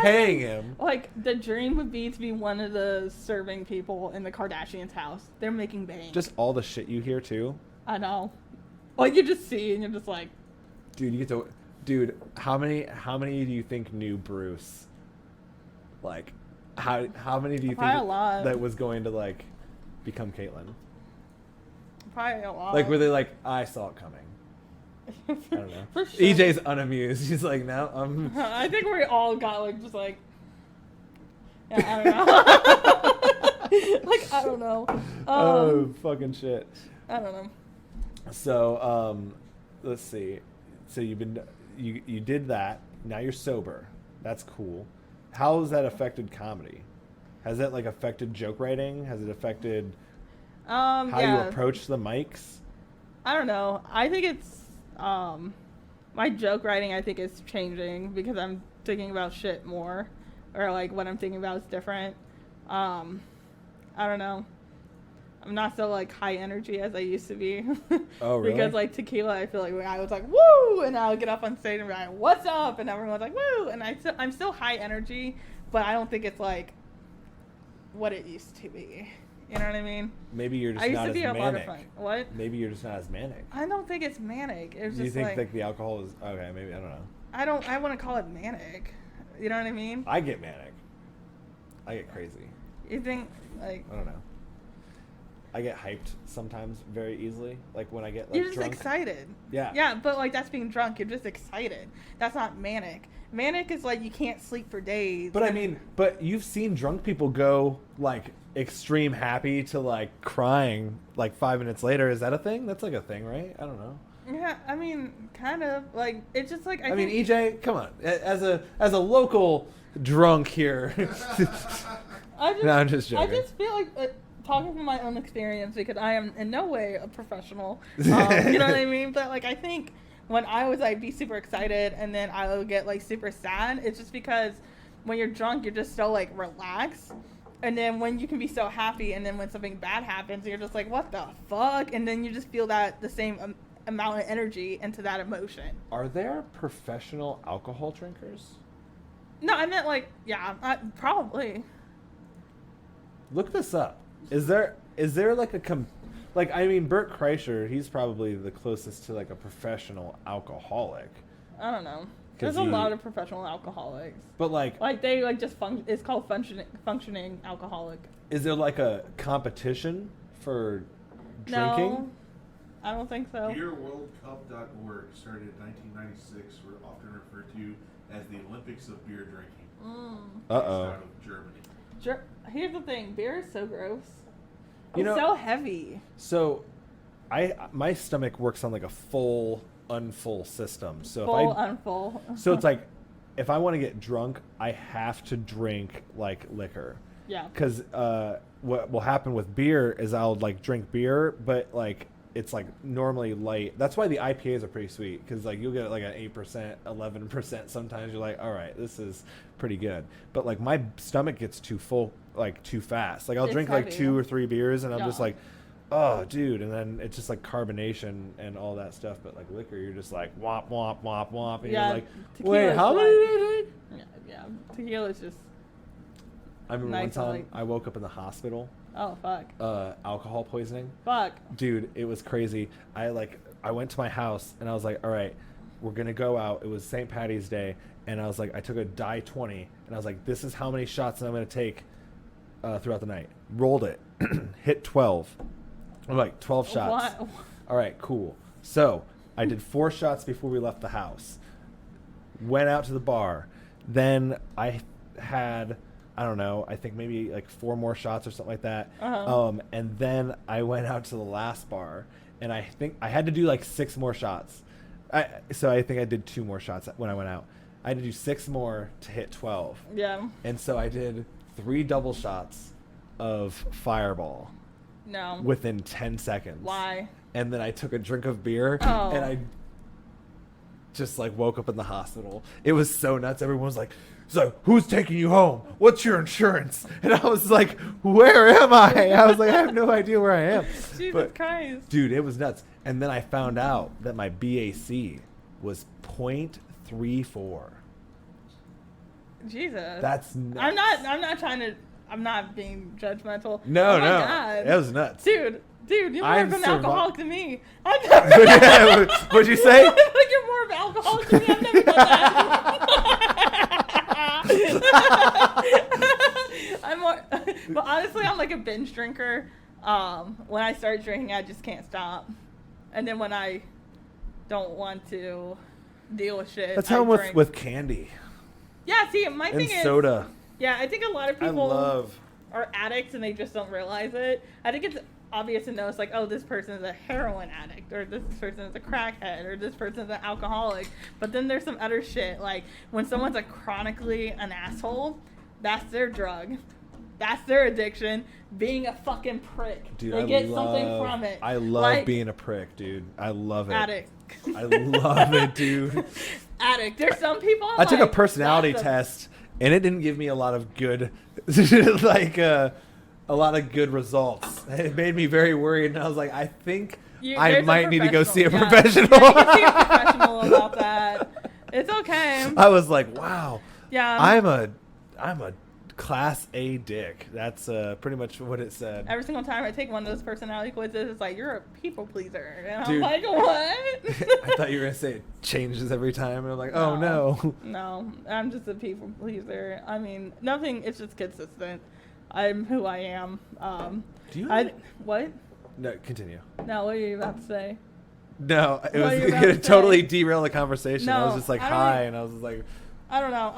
paying him. Like, the dream would be to be one of the serving people in the Kardashians' house. They're making bank. Just all the shit you hear too. I know. Like, you just see and you're just like, dude, you get to, dude. How many do you think knew Bruce? Like, how many do you think a lot. that was going to like become Caitlyn? Probably a lot. Like, were they like, I saw it coming? I don't know. For sure. EJ's unamused. He's like, no, I think we all got like just like, yeah, I don't know. Like, I don't know. Oh, fucking shit. I don't know. So, let's see. So you did that. Now you're sober. That's cool. How has that affected comedy? Has that like affected joke writing? Has it affected how you approach the mics? I don't know. I think it's my joke writing I think is changing because I'm thinking about shit more, or like what I'm thinking about is different. I don't know. I'm not so like high energy as I used to be. Oh, really? Because like tequila, I feel like when I was like woo, and I would get up on stage and be like, "What's up?" and everyone's like woo, and I'm still high energy, but I don't think it's like what it used to be. You know what I mean? Maybe you're just I used not to be as a lot of manic. fun. What? Maybe you're just not as manic. I don't think it's manic. It's Do you just think like the alcohol is okay? Maybe I don't know. I wouldn't call it manic. You know what I mean? I get manic. I get crazy. You think like I don't know. I get hyped sometimes very easily. Like when I get like you're just drunk. excited. Yeah. Yeah, but like that's being drunk. You're just excited. That's not manic. Manic is like you can't sleep for days. But I mean, but you've seen drunk people go like extreme happy to like crying like 5 minutes later. Is that a thing? That's like a thing, right? I don't know. Yeah, I mean, kind of like it's just like I mean, EJ, come on. As a local drunk here. I'm just joking. I just feel like talking from my own experience because I am in no way a professional. You know what I mean? But like I think when I was like be super excited and then I would get like super sad, it's just because when you're drunk you're just so like relaxed. And then when you can be so happy and then when something bad happens you're just like what the fuck, and then you just feel that the same amount of energy into that emotion. Are there professional alcohol drinkers? No, I meant like probably. Look this up. Is there like I mean, Bert Kreischer, he's probably the closest to like a professional alcoholic. I don't know. There's a lot of professional alcoholics. But like they like just it's called functioning alcoholic. Is there like a competition for drinking? No, I don't think so. BeerWorldCup.org started in 1996. Were often referred to as the Olympics of beer drinking. Uh-oh. Out of Germany. Here's the thing, beer is so gross. You know, it's so heavy. So, my stomach works on like a full, unfull system. So unfull. So it's like, if I want to get drunk, I have to drink like liquor. Yeah. Because what will happen with beer is I'll like drink beer, but like it's like normally light. That's why the IPAs are pretty sweet, because like you'll get like an 8%, 11%. Sometimes you're like, all right, this is pretty good. But like my stomach gets too full, like too fast. Like I'll drink heavy. like 2 or 3 beers and I'm just like, oh, dude. And then it's just like carbonation and all that stuff. But like liquor, you're just like womp, womp, womp, womp. And you're like, wait, how many did you drink? Yeah. Tequila's just. I remember one time I woke up in the hospital. Oh, fuck. Alcohol poisoning. Fuck. Dude, it was crazy. I went to my house and I was like, all right, we're going to go out. It was St. Patty's Day. And I was like, I took a die 20 and I was like, this is how many shots I'm going to take throughout the night. Rolled it. Hit 12. I'm like, 12 shots. What? All right, cool. So I did 4 shots before we left the house. Went out to the bar. Then I had, I don't know, I think maybe like 4 more shots or something like that. And then I went out to the last bar, and I think I had to do like 6 more shots. So I think I did 2 more shots when I went out. I had to do 6 more to hit 12. Yeah. And so I did 3 double shots of Fireball. No. Within 10 seconds. Why? And then I took a drink of beer, Oh. and I just like woke up in the hospital. It was so nuts. Everyone was like, "So who's taking you home? What's your insurance?" And I was like, "Where am I?" I was like, "I have no idea where I am." Jesus Christ. Dude, it was nuts. And then I found out that my BAC was 0.34. Jesus. That's nuts. I'm not being judgmental. No, Oh my no. God. That was nuts. Dude, you're more of an alcoholic than me. What'd you say? Like you're more of an alcoholic than me. I've never done that. I'm more, but honestly, I'm like a binge drinker. When I start drinking, I just can't stop. And then when I don't want to deal with shit, That's I how I'm drink. with candy Yeah, see, my and thing is soda. Yeah, I think a lot of I people love. are addicts and they just don't realize it. I think it's obvious to know it's like, oh, this person is a heroin addict, or this person is a crackhead, or this person is an alcoholic. But then there's some other shit, like when someone's like chronically an asshole, that's their drug. That's their addiction. Being a fucking prick. Dude, they get something from it. I love like, being a prick, dude. I love it. addict. I love it, dude. Addict. There's some people. I took a like, personality that's test, and it didn't give me a lot of good, like a lot of good results. It made me very worried, and I was like, I think I there's might need to go see a professional. professional. Yeah, you can see a professional about that. It's okay. I was like, wow. Yeah. I'm a class A dick. That's pretty much what it said. Every single time I take one of those personality quizzes, it's like, you're a people pleaser. And Dude. I'm like, what? I thought you were going to say it changes every time. And I'm like, oh, no. No, I'm just a people pleaser. I mean, nothing, it's just consistent. I'm who I am. Do you What? No, continue. No, what are you about to say? No, it What was are you about going to to totally say? derail the conversation. I was No, just like, I don't hi. know. And I was just like, I don't know.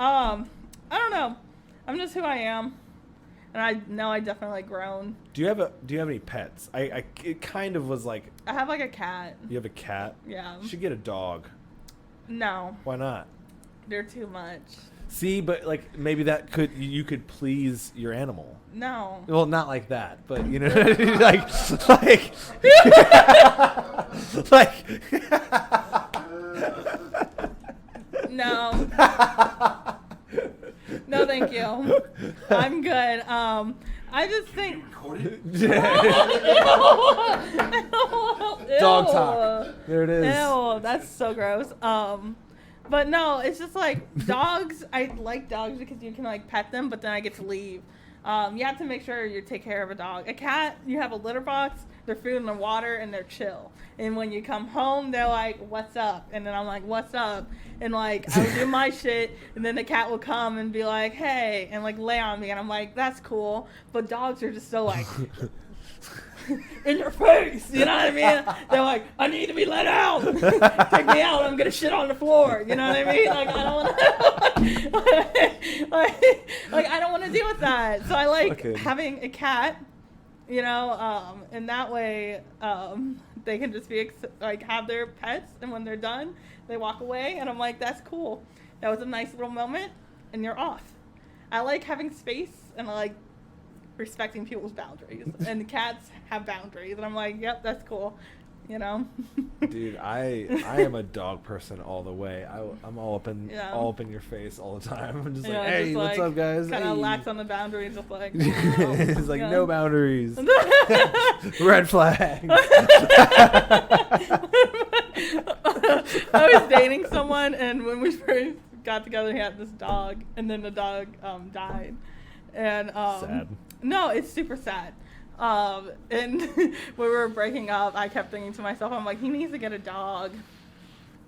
I don't know. I'm just who I am. And I know I definitely grown. do you have any pets? It kind of was like, I have like a cat. you have a cat? Yeah. You should get a dog. No, Why not? they're too much. See, but like maybe you could please your animal. No. Well, not like that, but you know, like, No. No, thank you. I'm good. I just think. Dog talk. There it is. Ew, that's so gross. But no, it's just like dogs. I like dogs because you can like pet them, but then I get to leave. You have to make sure you take care of a dog. A cat, you have a litter box, their food and their water, and they're chill. And when you come home, they're like, "What's up?" And then I'm like, "What's up?" And like I'll do my shit, and then the cat will come and be like, "Hey," and like lay on me, and I'm like, "That's cool." But dogs are just so like in your face, you know what I mean? They're like, "I need to be let out. Take me out. I'm gonna shit on the floor." You know what I mean? Like I don't want to, like I don't want to deal with that. So I like having a cat, you know, and that way they can just be like have their pets, and when they're done, they walk away, and I'm like, "That's cool. That was a nice little moment, and you're off." I like having space, and I like respecting people's boundaries, and the cats have boundaries, and I'm like, "Yep, that's cool," you know. Dude, I am a dog person all the way. I'm all up in your face all the time. I'm just like, hey, just what's up, guys? Kind of Hey. lax on the boundaries, just like It's like no boundaries. Red flag. I was dating someone, and when we first got together, he had this dog, and then the dog died, and Sad. No, it's super sad. And when we were breaking up, I kept thinking to myself, I'm like, he needs to get a dog,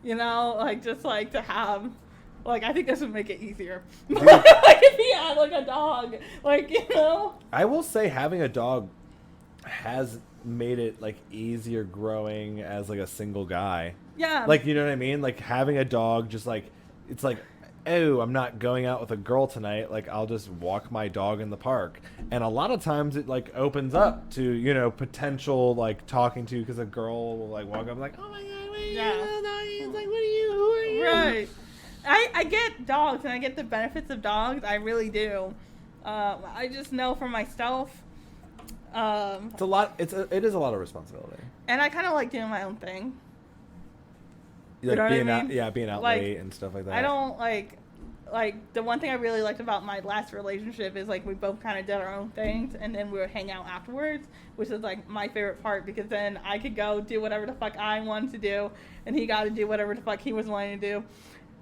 you know, like just like to have, like I think this would make it easier. Like if he had like a dog, like, you know. I will say having a dog has made it like easier growing as like a single guy. Yeah. Like, you know what I mean? Like having a dog, just like, it's like, oh, I'm not going out with a girl tonight. Like, I'll just walk my dog in the park. And a lot of times it like opens up to, you know, potential like talking to, because a girl will like walk up like, oh my God, what are you? It's like, who are you? Right. I get dogs, and I get the benefits of dogs. I really do. I just know for myself, It's a lot. It is a lot of responsibility. And I kind of like doing my own thing. Like you know being what I out, mean? being out Like, late and stuff like that. I don't like the one thing I really liked about my last relationship is like we both kind of did our own things and then we would hang out afterwards, which is like my favorite part because then I could go do whatever the fuck I wanted to do and he got to do whatever the fuck he was wanting to do,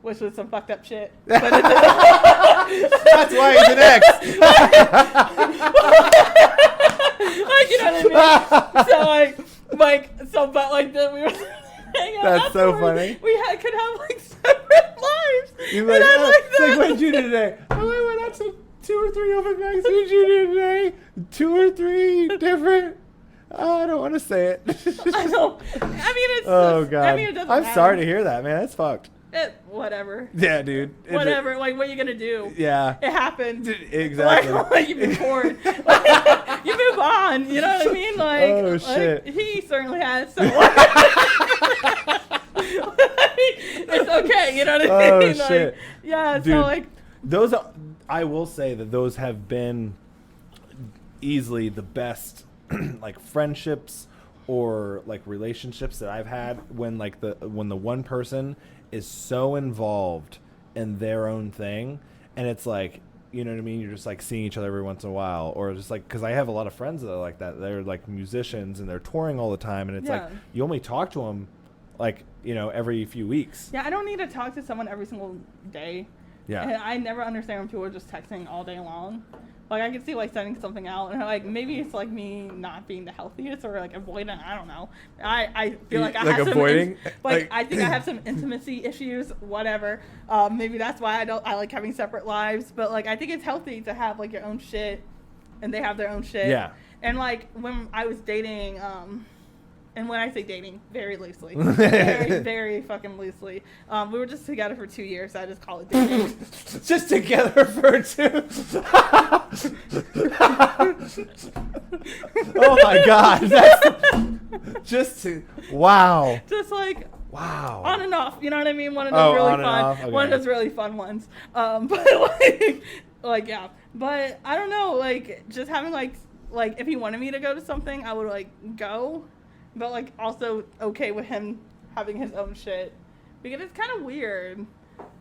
which was some fucked up shit. But That's why he's an ex. like, you know what I mean? So but like then we were hang out That's so afterwards. funny. We could have like separate lives. You're like, And I like it's like, that. what did you do today? Oh, I went out to 2 or 3 open mics. What did you do today? 2 or 3 different. Oh, I don't want to say it. I know. I mean, it's. Oh God. I mean, it doesn't I'm matter. sorry to hear that, man. That's fucked. Whatever. Yeah, dude. Whatever. Like, what are you gonna do? Yeah. It happened. Exactly. Like you move forward. Like, you move on. You know what I mean? Like, Oh, shit. He certainly has. So it's okay. You know what I Oh, mean? shit. Like, yeah. Dude, So like. those are, I will say that those have been easily the best like friendships or like relationships that I've had when the one person is so involved in their own thing and it's like, you know what I mean, you're just like seeing each other every once in a while, or just like, because I have a lot of friends that are like that. They're like musicians and they're touring all the time and it's like you only talk to them like, you know, every few weeks. Yeah, I don't need to talk to someone every single day. Yeah. And I never understand when people are just texting all day long. Like, I can see, like, sending something out, and, like, maybe it's, like, me not being the healthiest or, like, avoidant. I don't know. I feel like I like have avoiding? some... Like, I think I have some intimacy issues, whatever. Maybe that's why I like having separate lives. But, like, I think it's healthy to have, like, your own shit, and they have their own shit. Yeah. And, like, when I was dating... and when I say dating, very loosely. Very, very fucking loosely. We were just together for 2 years, so I just call it dating. Just together for 2. Oh my God. That's just to, wow. Just like Wow. on and off, you know what I mean? One of those really on and fun, off? Okay. one of those really fun ones. But like yeah. But I don't know, like just having like if he wanted me to go to something, I would like go. But, like, also okay with him having his own shit. Because it's kind of weird.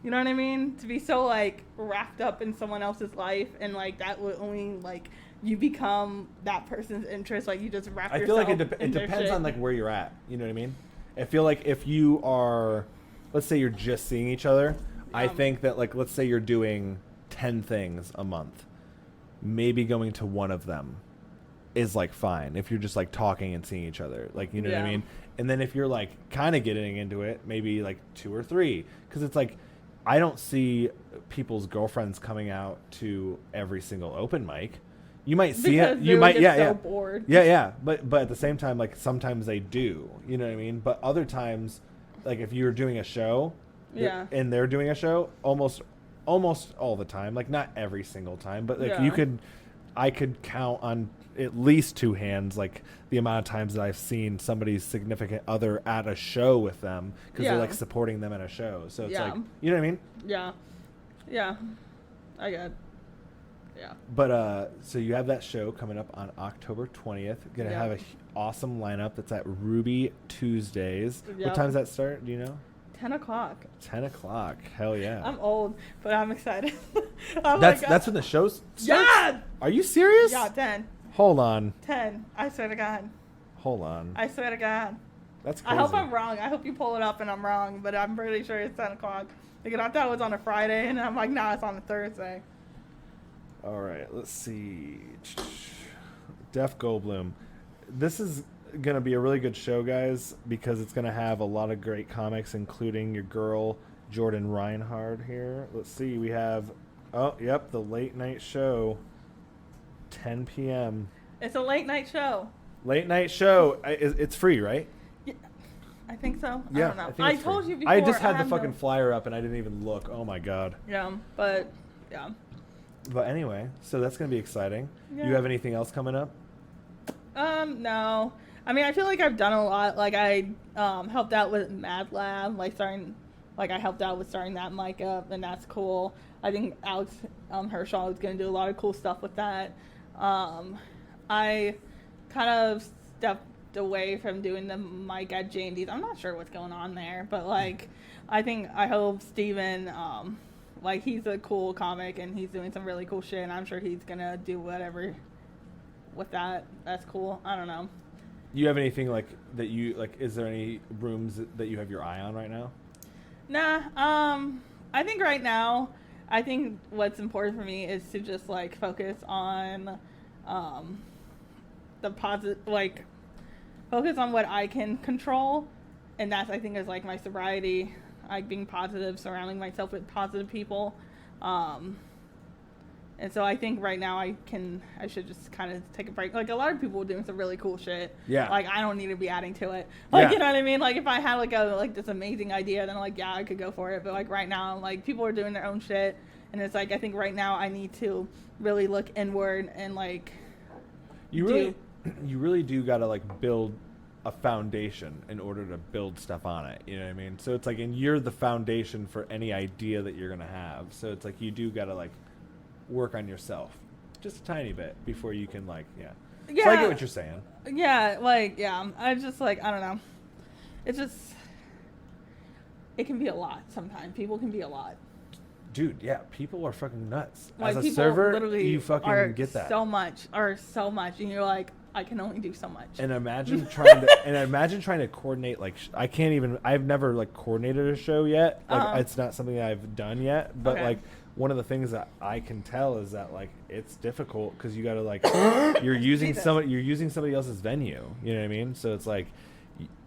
You know what I mean? To be so, like, wrapped up in someone else's life. And, like, that would only, like, you become that person's interest. Like, you just wrap yourself I feel like in it their depends shit. on, like, where you're at. You know what I mean? I feel like if you are, let's say you're just seeing each other. I think that, like, let's say you're doing 10 things a month. Maybe going to one of them is like fine if you're just like talking and seeing each other, like, you know what I mean? And then if you're like kind of getting into it, maybe like 2 or 3, because it's like I don't see people's girlfriends coming out to every single open mic. You might see because it, you might bored. but at the same time, like sometimes they do, you know what I mean? But other times, like if you're doing a show and they're doing a show, almost all the time, like not every single time, but like I could count on at least 2 hands, like the amount of times that I've seen somebody's significant other at a show with them because they're like supporting them at a show. So it's like, you know what I mean? Yeah, I get it. Yeah. But so you have that show coming up on October 20th. Gonna have a awesome lineup that's at Ruby Tuesdays. What time does that start? Do you know? 10 o'clock. 10 o'clock. Hell yeah. I'm old, but I'm excited. That's when the show starts? Yeah! Are you serious? Yeah, 10. Hold on. 10. I swear to God. Hold on. I swear to God. That's crazy. I hope I'm wrong. I hope you pull it up and I'm wrong, but I'm pretty sure it's 10 o'clock. Like, I thought it was on a Friday, and I'm like, nah, it's on a Thursday. All right, let's see. Def Goldblum. This is going to be a really good show, guys, because it's going to have a lot of great comics, including your girl, Jordyn Reinhard here. Let's see. We have, the late night show, 10 p.m. It's a late night show. Late night show. It's free, right? Yeah, I think so. Yeah, I don't know. I think I it's told free. you before. I just had the fucking flyer up and I didn't even look. Oh my God. Yeah, but yeah. But anyway, so that's going to be exciting. Yeah. You have anything else coming up? No. I mean, I feel like I've done a lot. Like, I helped out with Mad Lab, I helped out with starting that mic up, and that's cool. I think Alex Hershaw is going to do a lot of cool stuff with that. I kind of stepped away from doing the mic at J&D's. I'm not sure what's going on there, but like, I hope Steven, like, he's a cool comic and he's doing some really cool shit, and I'm sure he's gonna do whatever with that. That's cool. I don't know. You have anything like that you like? Is there any rooms that you have your eye on right now? Nah. I think right now, I think what's important for me is to just like focus on, the positive, like, focus on what I can control, and that's, I think, is like my sobriety, like being positive, surrounding myself with positive people, and so I think right now I should just kind of take a break. Like, a lot of people are doing some really cool shit. Yeah. Like, I don't need to be adding to it. Like, yeah. You know what I mean? Like, if I had like this amazing idea, then like, yeah, I could go for it. But like right now, like, people are doing their own shit, and it's like, I think right now I need to really look inward and like. You really do gotta like build a foundation in order to build stuff on it. You know what I mean? So it's like, and you're the foundation for any idea that you're gonna have. So it's like, you do gotta like work on yourself just a tiny bit before you can like, yeah. So I get what you're saying. Yeah, like, yeah. I just like, I don't know. It's just, it can be a lot sometimes. People can be a lot. Dude, yeah, people are fucking nuts. Like, as a server, you fucking get that. So much, and you're like, I can only do so much. And imagine trying to coordinate, like, I've never like coordinated a show yet. Like, it's not something that I've done yet, but like, one of the things that I can tell is that like, it's difficult because you gotta like, you're using somebody else's venue. You know what I mean? So it's like,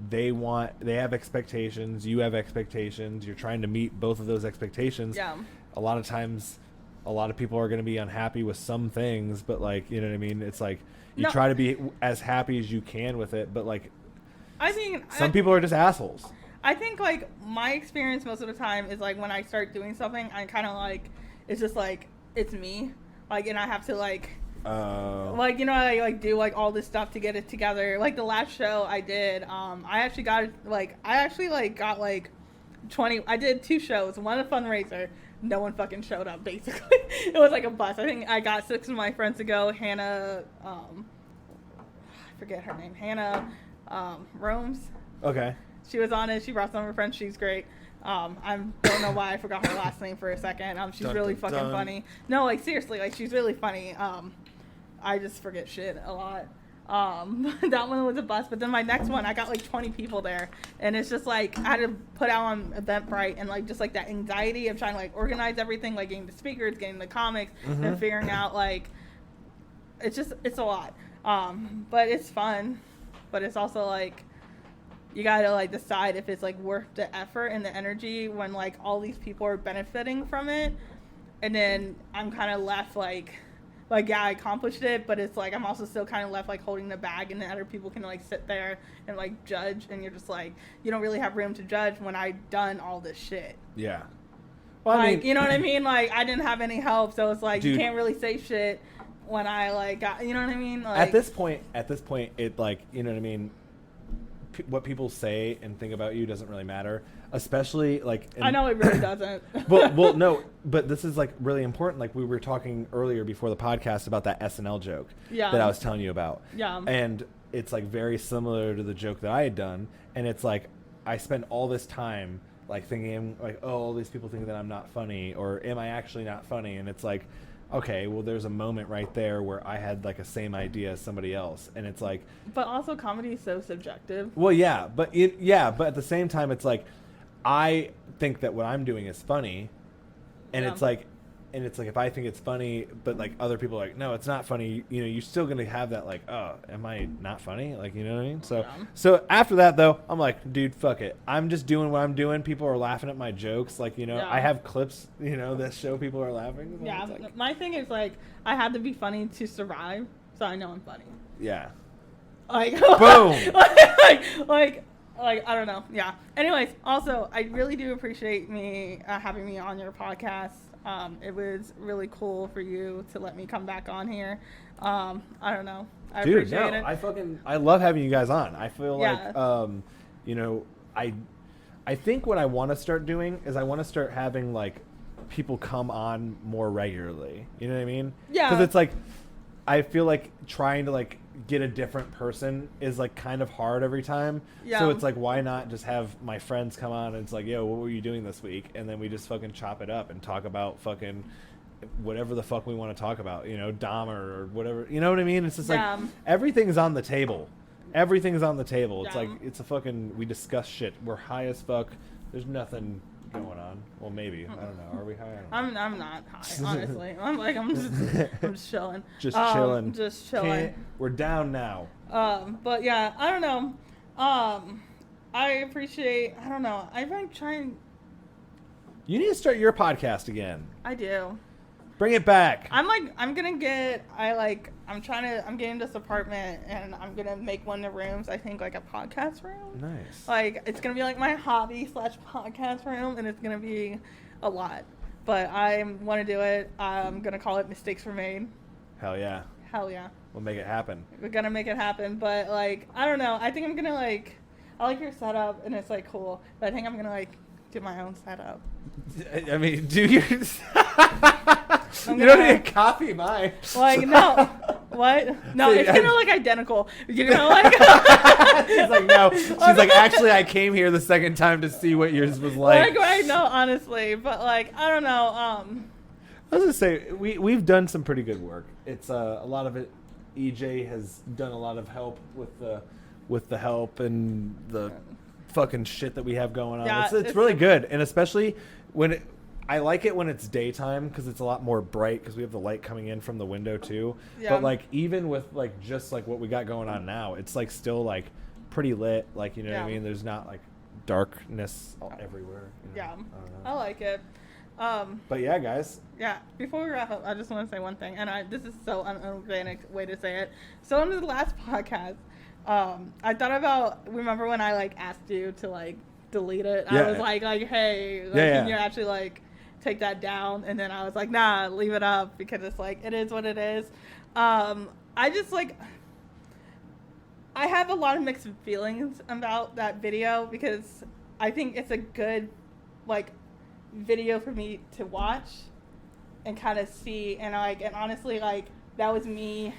they have expectations, you have expectations, you're trying to meet both of those expectations. Yeah. A lot of times, a lot of people are going to be unhappy with some things, but like, you know what I mean? It's like, you try to be as happy as you can with it, but like, I mean, some people are just assholes. I think like my experience most of the time is like, when I start doing something, I kind of like, it's just like, it's me, like, and I have to like, like, you know, I like do like all this stuff to get it together. Like the last show I did, I actually got 20. I did 2 shows, one a fundraiser. No one fucking showed up. Basically, it was like a bust. I think I got 6 of my friends to go. Hannah, I forget her name. Hannah, Romes. Okay. She was on it. She brought some of her friends. She's great. I don't know why I forgot her last name for a second. She's really fucking funny. No, like seriously, like she's really funny. I just forget shit a lot. That one was a bust, but then my next one, I got like 20 people there, and it's just like, I had to put out on Eventbrite, and like just like that anxiety of trying to like organize everything, like getting the speakers, getting the comics, and figuring out like, it's a lot. But it's fun, but it's also like, you gotta like decide if it's like worth the effort and the energy when like all these people are benefiting from it, and then I'm kind of left like yeah, I accomplished it, but it's like I'm also still kind of left like holding the bag, and then other people can like sit there and like judge, and you're just like, you don't really have room to judge when I've done all this shit. Yeah. Well, like, I mean, you know what I mean? Like, I didn't have any help, so it's like, dude, you can't really say shit when I like got, you know what I mean? Like, at this point, it like, you know what I mean? What people say and think about you doesn't really matter, especially like. I know it really doesn't. well, no, but this is like really important. Like we were talking earlier before the podcast about that SNL joke that I was telling you about. Yeah. And it's like very similar to the joke that I had done, and it's like I spent all this time like thinking like, oh, all these people think that I'm not funny, or am I actually not funny? And it's like, okay, well, there's a moment right there where I had like a same idea as somebody else, and it's like. But also, comedy is so subjective. Well, yeah, but at the same time, it's like, I think that what I'm doing is funny, and it's like, if I think it's funny, but like other people are like, no, it's not funny. You know, you're still gonna have that like, oh, am I not funny? Like, you know what I mean? So after that though, I'm like, dude, fuck it. I'm just doing what I'm doing. People are laughing at my jokes. Like, you know, I have clips, you know, that show people are laughing. Yeah, like, my thing is like, I had to be funny to survive, so I know I'm funny. Yeah. Like, boom. like I don't know. Yeah. Anyways, also, I really do appreciate having me on your podcast. It was really cool for you to let me come back on here. I don't know. I appreciate it. I love having you guys on. I feel like, you know, I think what I want to start doing is I want to start having like people come on more regularly. You know what I mean? Yeah. Because it's like, I feel like trying to like get a different person is like kind of hard every time. Yeah. So it's like, why not just have my friends come on and it's like, yo, what were you doing this week? And then we just fucking chop it up and talk about fucking whatever the fuck we want to talk about, Dahmer or whatever. You know what I mean? It's just like everything's on the table. Everything's on the table. It's like it's a fucking, we discuss shit. We're high as fuck. There's nothing going on. Well, maybe. I don't know. Are we high? I don't know. I'm not high, honestly. I'm just chilling. Just chilling. Just chilling. We're down now. But yeah, I don't know. I appreciate. I don't know. I've been trying. You need to start your podcast again. I do. Bring it back. I'm getting this apartment and I'm gonna make one of the rooms, I think, like a podcast room. Nice. Like, it's gonna be like my hobby / podcast room, and it's gonna be a lot. But I want to do it. I'm gonna call it Mistakes Were Made. Hell yeah. Hell yeah. We'll make it happen. We're gonna make it happen. But like, I don't know. I think I'm gonna I like your setup and it's like cool. But I think I'm gonna do my own setup. I mean, do you? You don't need to copy mine. Like, no. What? No, it's gonna look identical. She's like, no. She's like, actually, I came here the second time to see what yours was like. I know, honestly, but I don't know. I was gonna say we've done some pretty good work. It's a lot of it. EJ has done a lot of help with the help and the fucking shit that we have going on. Yeah, it's really good, and especially when I like it when it's daytime because it's a lot more bright because we have the light coming in from the window too. Yeah. But even with just what we got going on now, it's still pretty lit. You know what I mean? There's not darkness everywhere. Yeah, I like it. But yeah, guys. Yeah, before we wrap up, I just want to say one thing, and this is so unorganic way to say it. So on the last podcast, I thought about, remember when I asked you to delete it? Yeah. I was like, hey, can you actually take that down? And then I was like, nah, leave it up because it's it is what it is. I just I have a lot of mixed feelings about that video because I think it's a good video for me to watch and kind of see, and and honestly that was me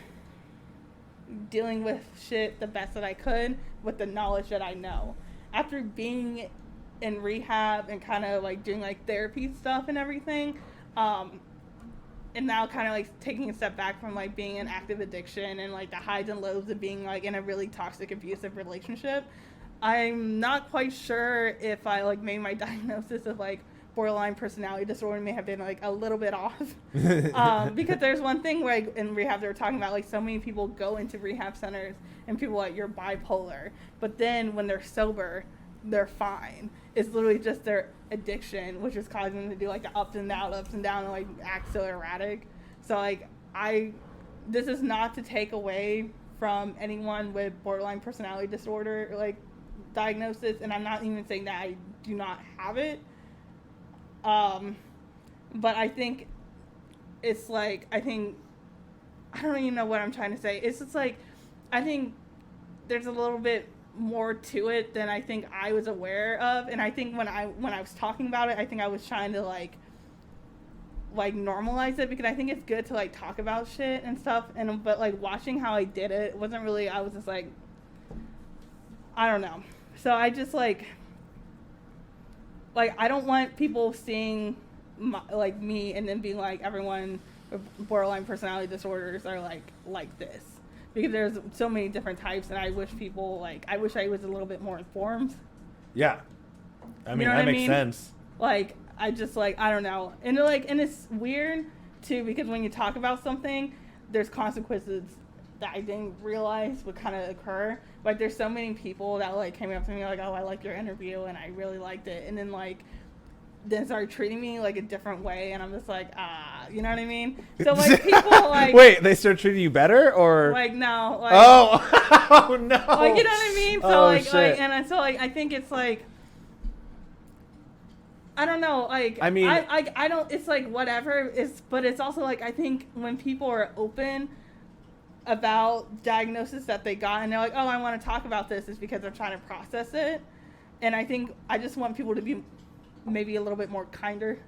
dealing with shit the best that I could with the knowledge that I know after being in rehab and kind of doing therapy stuff and everything, and now kind of taking a step back from being in active addiction and the highs and lows of being in a really toxic abusive relationship. I'm not quite sure if I made my diagnosis of borderline personality disorder may have been a little bit off, because there's one thing where in rehab they were talking about so many people go into rehab centers and people you're bipolar, but then when they're sober they're fine. It's literally just their addiction which is causing them to do the ups and down and act so erratic. So this is not to take away from anyone with borderline personality disorder diagnosis, and I'm not even saying that I do not have it. But I think it's I don't even know what I'm trying to say. It's just I think there's a little bit more to it than I think I was aware of, and I think when I was talking about it, I think I was trying to normalize it because I think it's good to talk about shit and stuff, and but watching how I did it wasn't really, I was just I don't know. So I just I don't want people seeing me and then being everyone with borderline personality disorders are like this, because there's so many different types, and I wish people I wish I was a little bit more informed. Yeah, I mean, you know that what makes sense. I just I don't know, and and it's weird too because when you talk about something, there's consequences that I didn't realize would kind of occur. There's so many people that came up to me oh, I liked your interview and I really liked it, and then started treating me a different way, and I'm just you know what I mean? So people wait, they started treating you better or no oh no, you know what I mean? So shit. And so I think it's I don't know, I mean, I don't, it's whatever, but it's also I think when people are open about diagnosis that they got and they're oh, I want to talk about this, is because they're trying to process it, and I think I just want people to be maybe a little bit more kinder.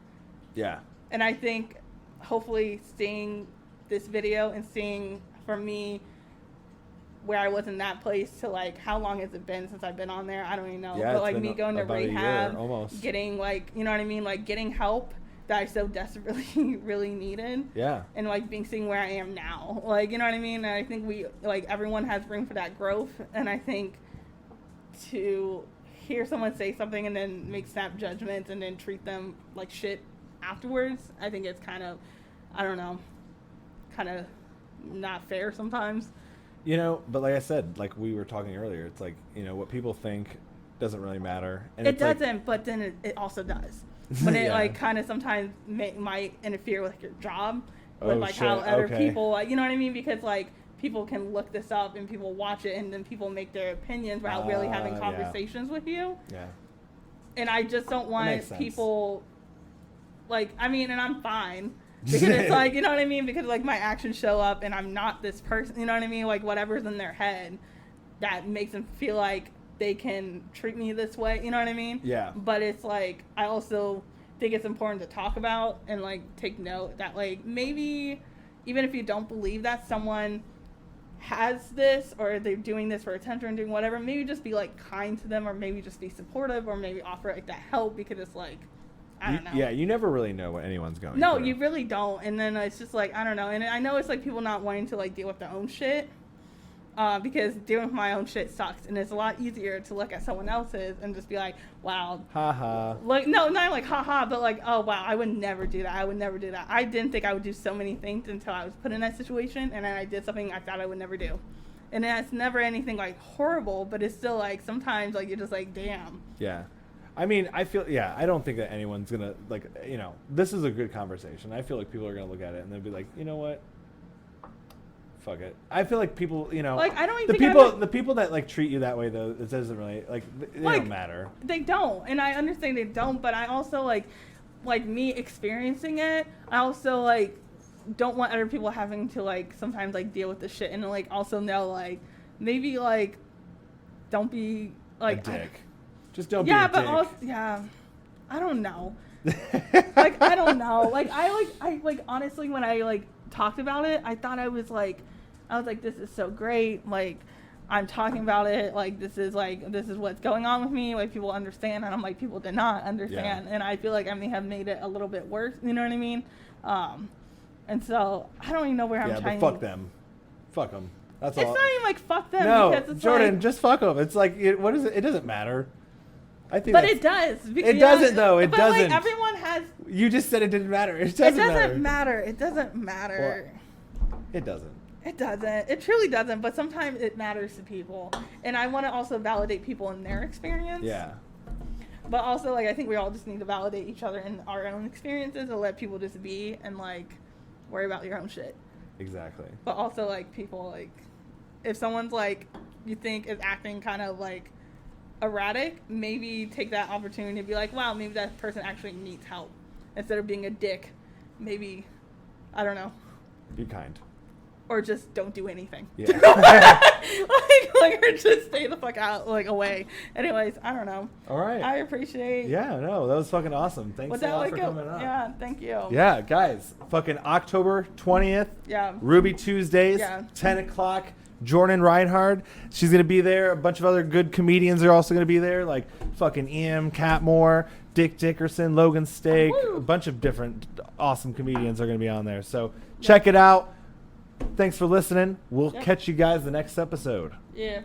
Yeah. And I think hopefully seeing this video and seeing from me where I was in that place to like how long has it been since I've been on there? I don't even know. Yeah, but it's like been me going to about a year, rehab, almost. getting like, you know what I mean, like getting help that I so desperately really needed. Yeah. And like seeing where I am now, like, you know what I mean. And I think we like everyone has room for that growth, and I think to hear someone say something and then make snap judgments and then treat them like shit afterwards, I think it's kind of, I don't know, kind of not fair sometimes. You know, but like I said, like we were talking earlier, it's like, you know, what people think doesn't really matter. And it it's like, doesn't, but then it also does. When it Yeah. like kind of sometimes might interfere with your job, with Oh, like shit, how other okay. people, like, you know what I mean? Because like people can look this up and people watch it and then people make their opinions without really having yeah. conversations with you. Yeah. And I just don't want makes sense. people, like, I mean, and I'm fine. Because it's like, you know what I mean? Because, like, my actions show up and I'm not this person, you know what I mean? Like, whatever's in their head that makes them feel like they can treat me this way, you know what I mean? Yeah. But it's like, I also think it's important to talk about and, like, take note that, like, maybe even if you don't believe that someone has this or they're doing this for attention or doing whatever, maybe just be, like, kind to them or maybe just be supportive or maybe offer, like, that help because it's like, I don't know. Yeah, you never really know what anyone's going through. No, you really don't. And then it's just like, I don't know. And I know it's like people not wanting to like deal with their own shit because dealing with my own shit sucks. And it's a lot easier to look at someone else's and just be like, wow. Haha. Like, no, not like haha, but like, oh, wow, I would never do that. I would never do that. I didn't think I would do so many things until I was put in that situation. And then I did something I thought I would never do. And it's never anything like horrible, but it's still like sometimes like you're just like, damn. Yeah. I mean, I feel, yeah, I don't think that anyone's going to, like, you know, this is a good conversation. I feel like people are going to look at it and they'll be like, you know what? Fuck it. I feel like people, you know, Like, I don't even the think people, the people that, like, treat you that way, though, it doesn't really, like, they Like, don't matter. They don't. And I understand they don't, but I also, like me experiencing it, I also, like, don't want other people having to, like, sometimes, like, deal with the shit. And, like, also know, like, maybe, like, don't be, like... A dick. Just don't be yeah, a but dick. also, yeah, I don't know. Like, I don't know. Like, I honestly, when I, like, talked about it, I thought I was like, this is so great. Like, I'm talking about it. Like, this is what's going on with me. Like, people understand. And I'm like, people did not understand. Yeah. And I feel like I may have made it a little bit worse. You know what I mean? And so, I don't even know where I'm trying but fuck them. Fuck them. That's all. It's not even like, fuck them. No, because it's Jordyn, like, just fuck them. It's like, what is it? It doesn't matter. I think but it does. It doesn't, though. It but doesn't. Like, everyone has... You just said it didn't matter. It It doesn't doesn't matter. It doesn't matter. Well, it doesn't. It doesn't. It truly doesn't. But sometimes it matters to people. And I want to also validate people in their experience. Yeah. But also, like, I think we all just need to validate each other in our own experiences and let people just be and, like, worry about your own shit. Exactly. But also, like, people, like, if someone's, like, you think is acting kind of, like, erratic, maybe take that opportunity to be like, wow, maybe that person actually needs help. Instead of being a dick, maybe, I don't know. Be kind. Or just don't do anything. Yeah. or just stay the fuck out, like, away. Anyways, I don't know. All right. I appreciate. Yeah, no, that was fucking awesome. Thanks a lot for coming on. Yeah, thank you. Yeah, guys, fucking October 20th, Yeah. Ruby Tuesdays, Yeah. 10 o'clock. Jordyn Reinhard, she's gonna be there. A bunch of other good comedians are also gonna be there, like fucking Ian Catmore, Dick Dickerson, Logan Stake. Woo. A bunch of different awesome comedians are gonna be on there. So check it out. Thanks for listening. We'll catch you guys the next episode. Yeah.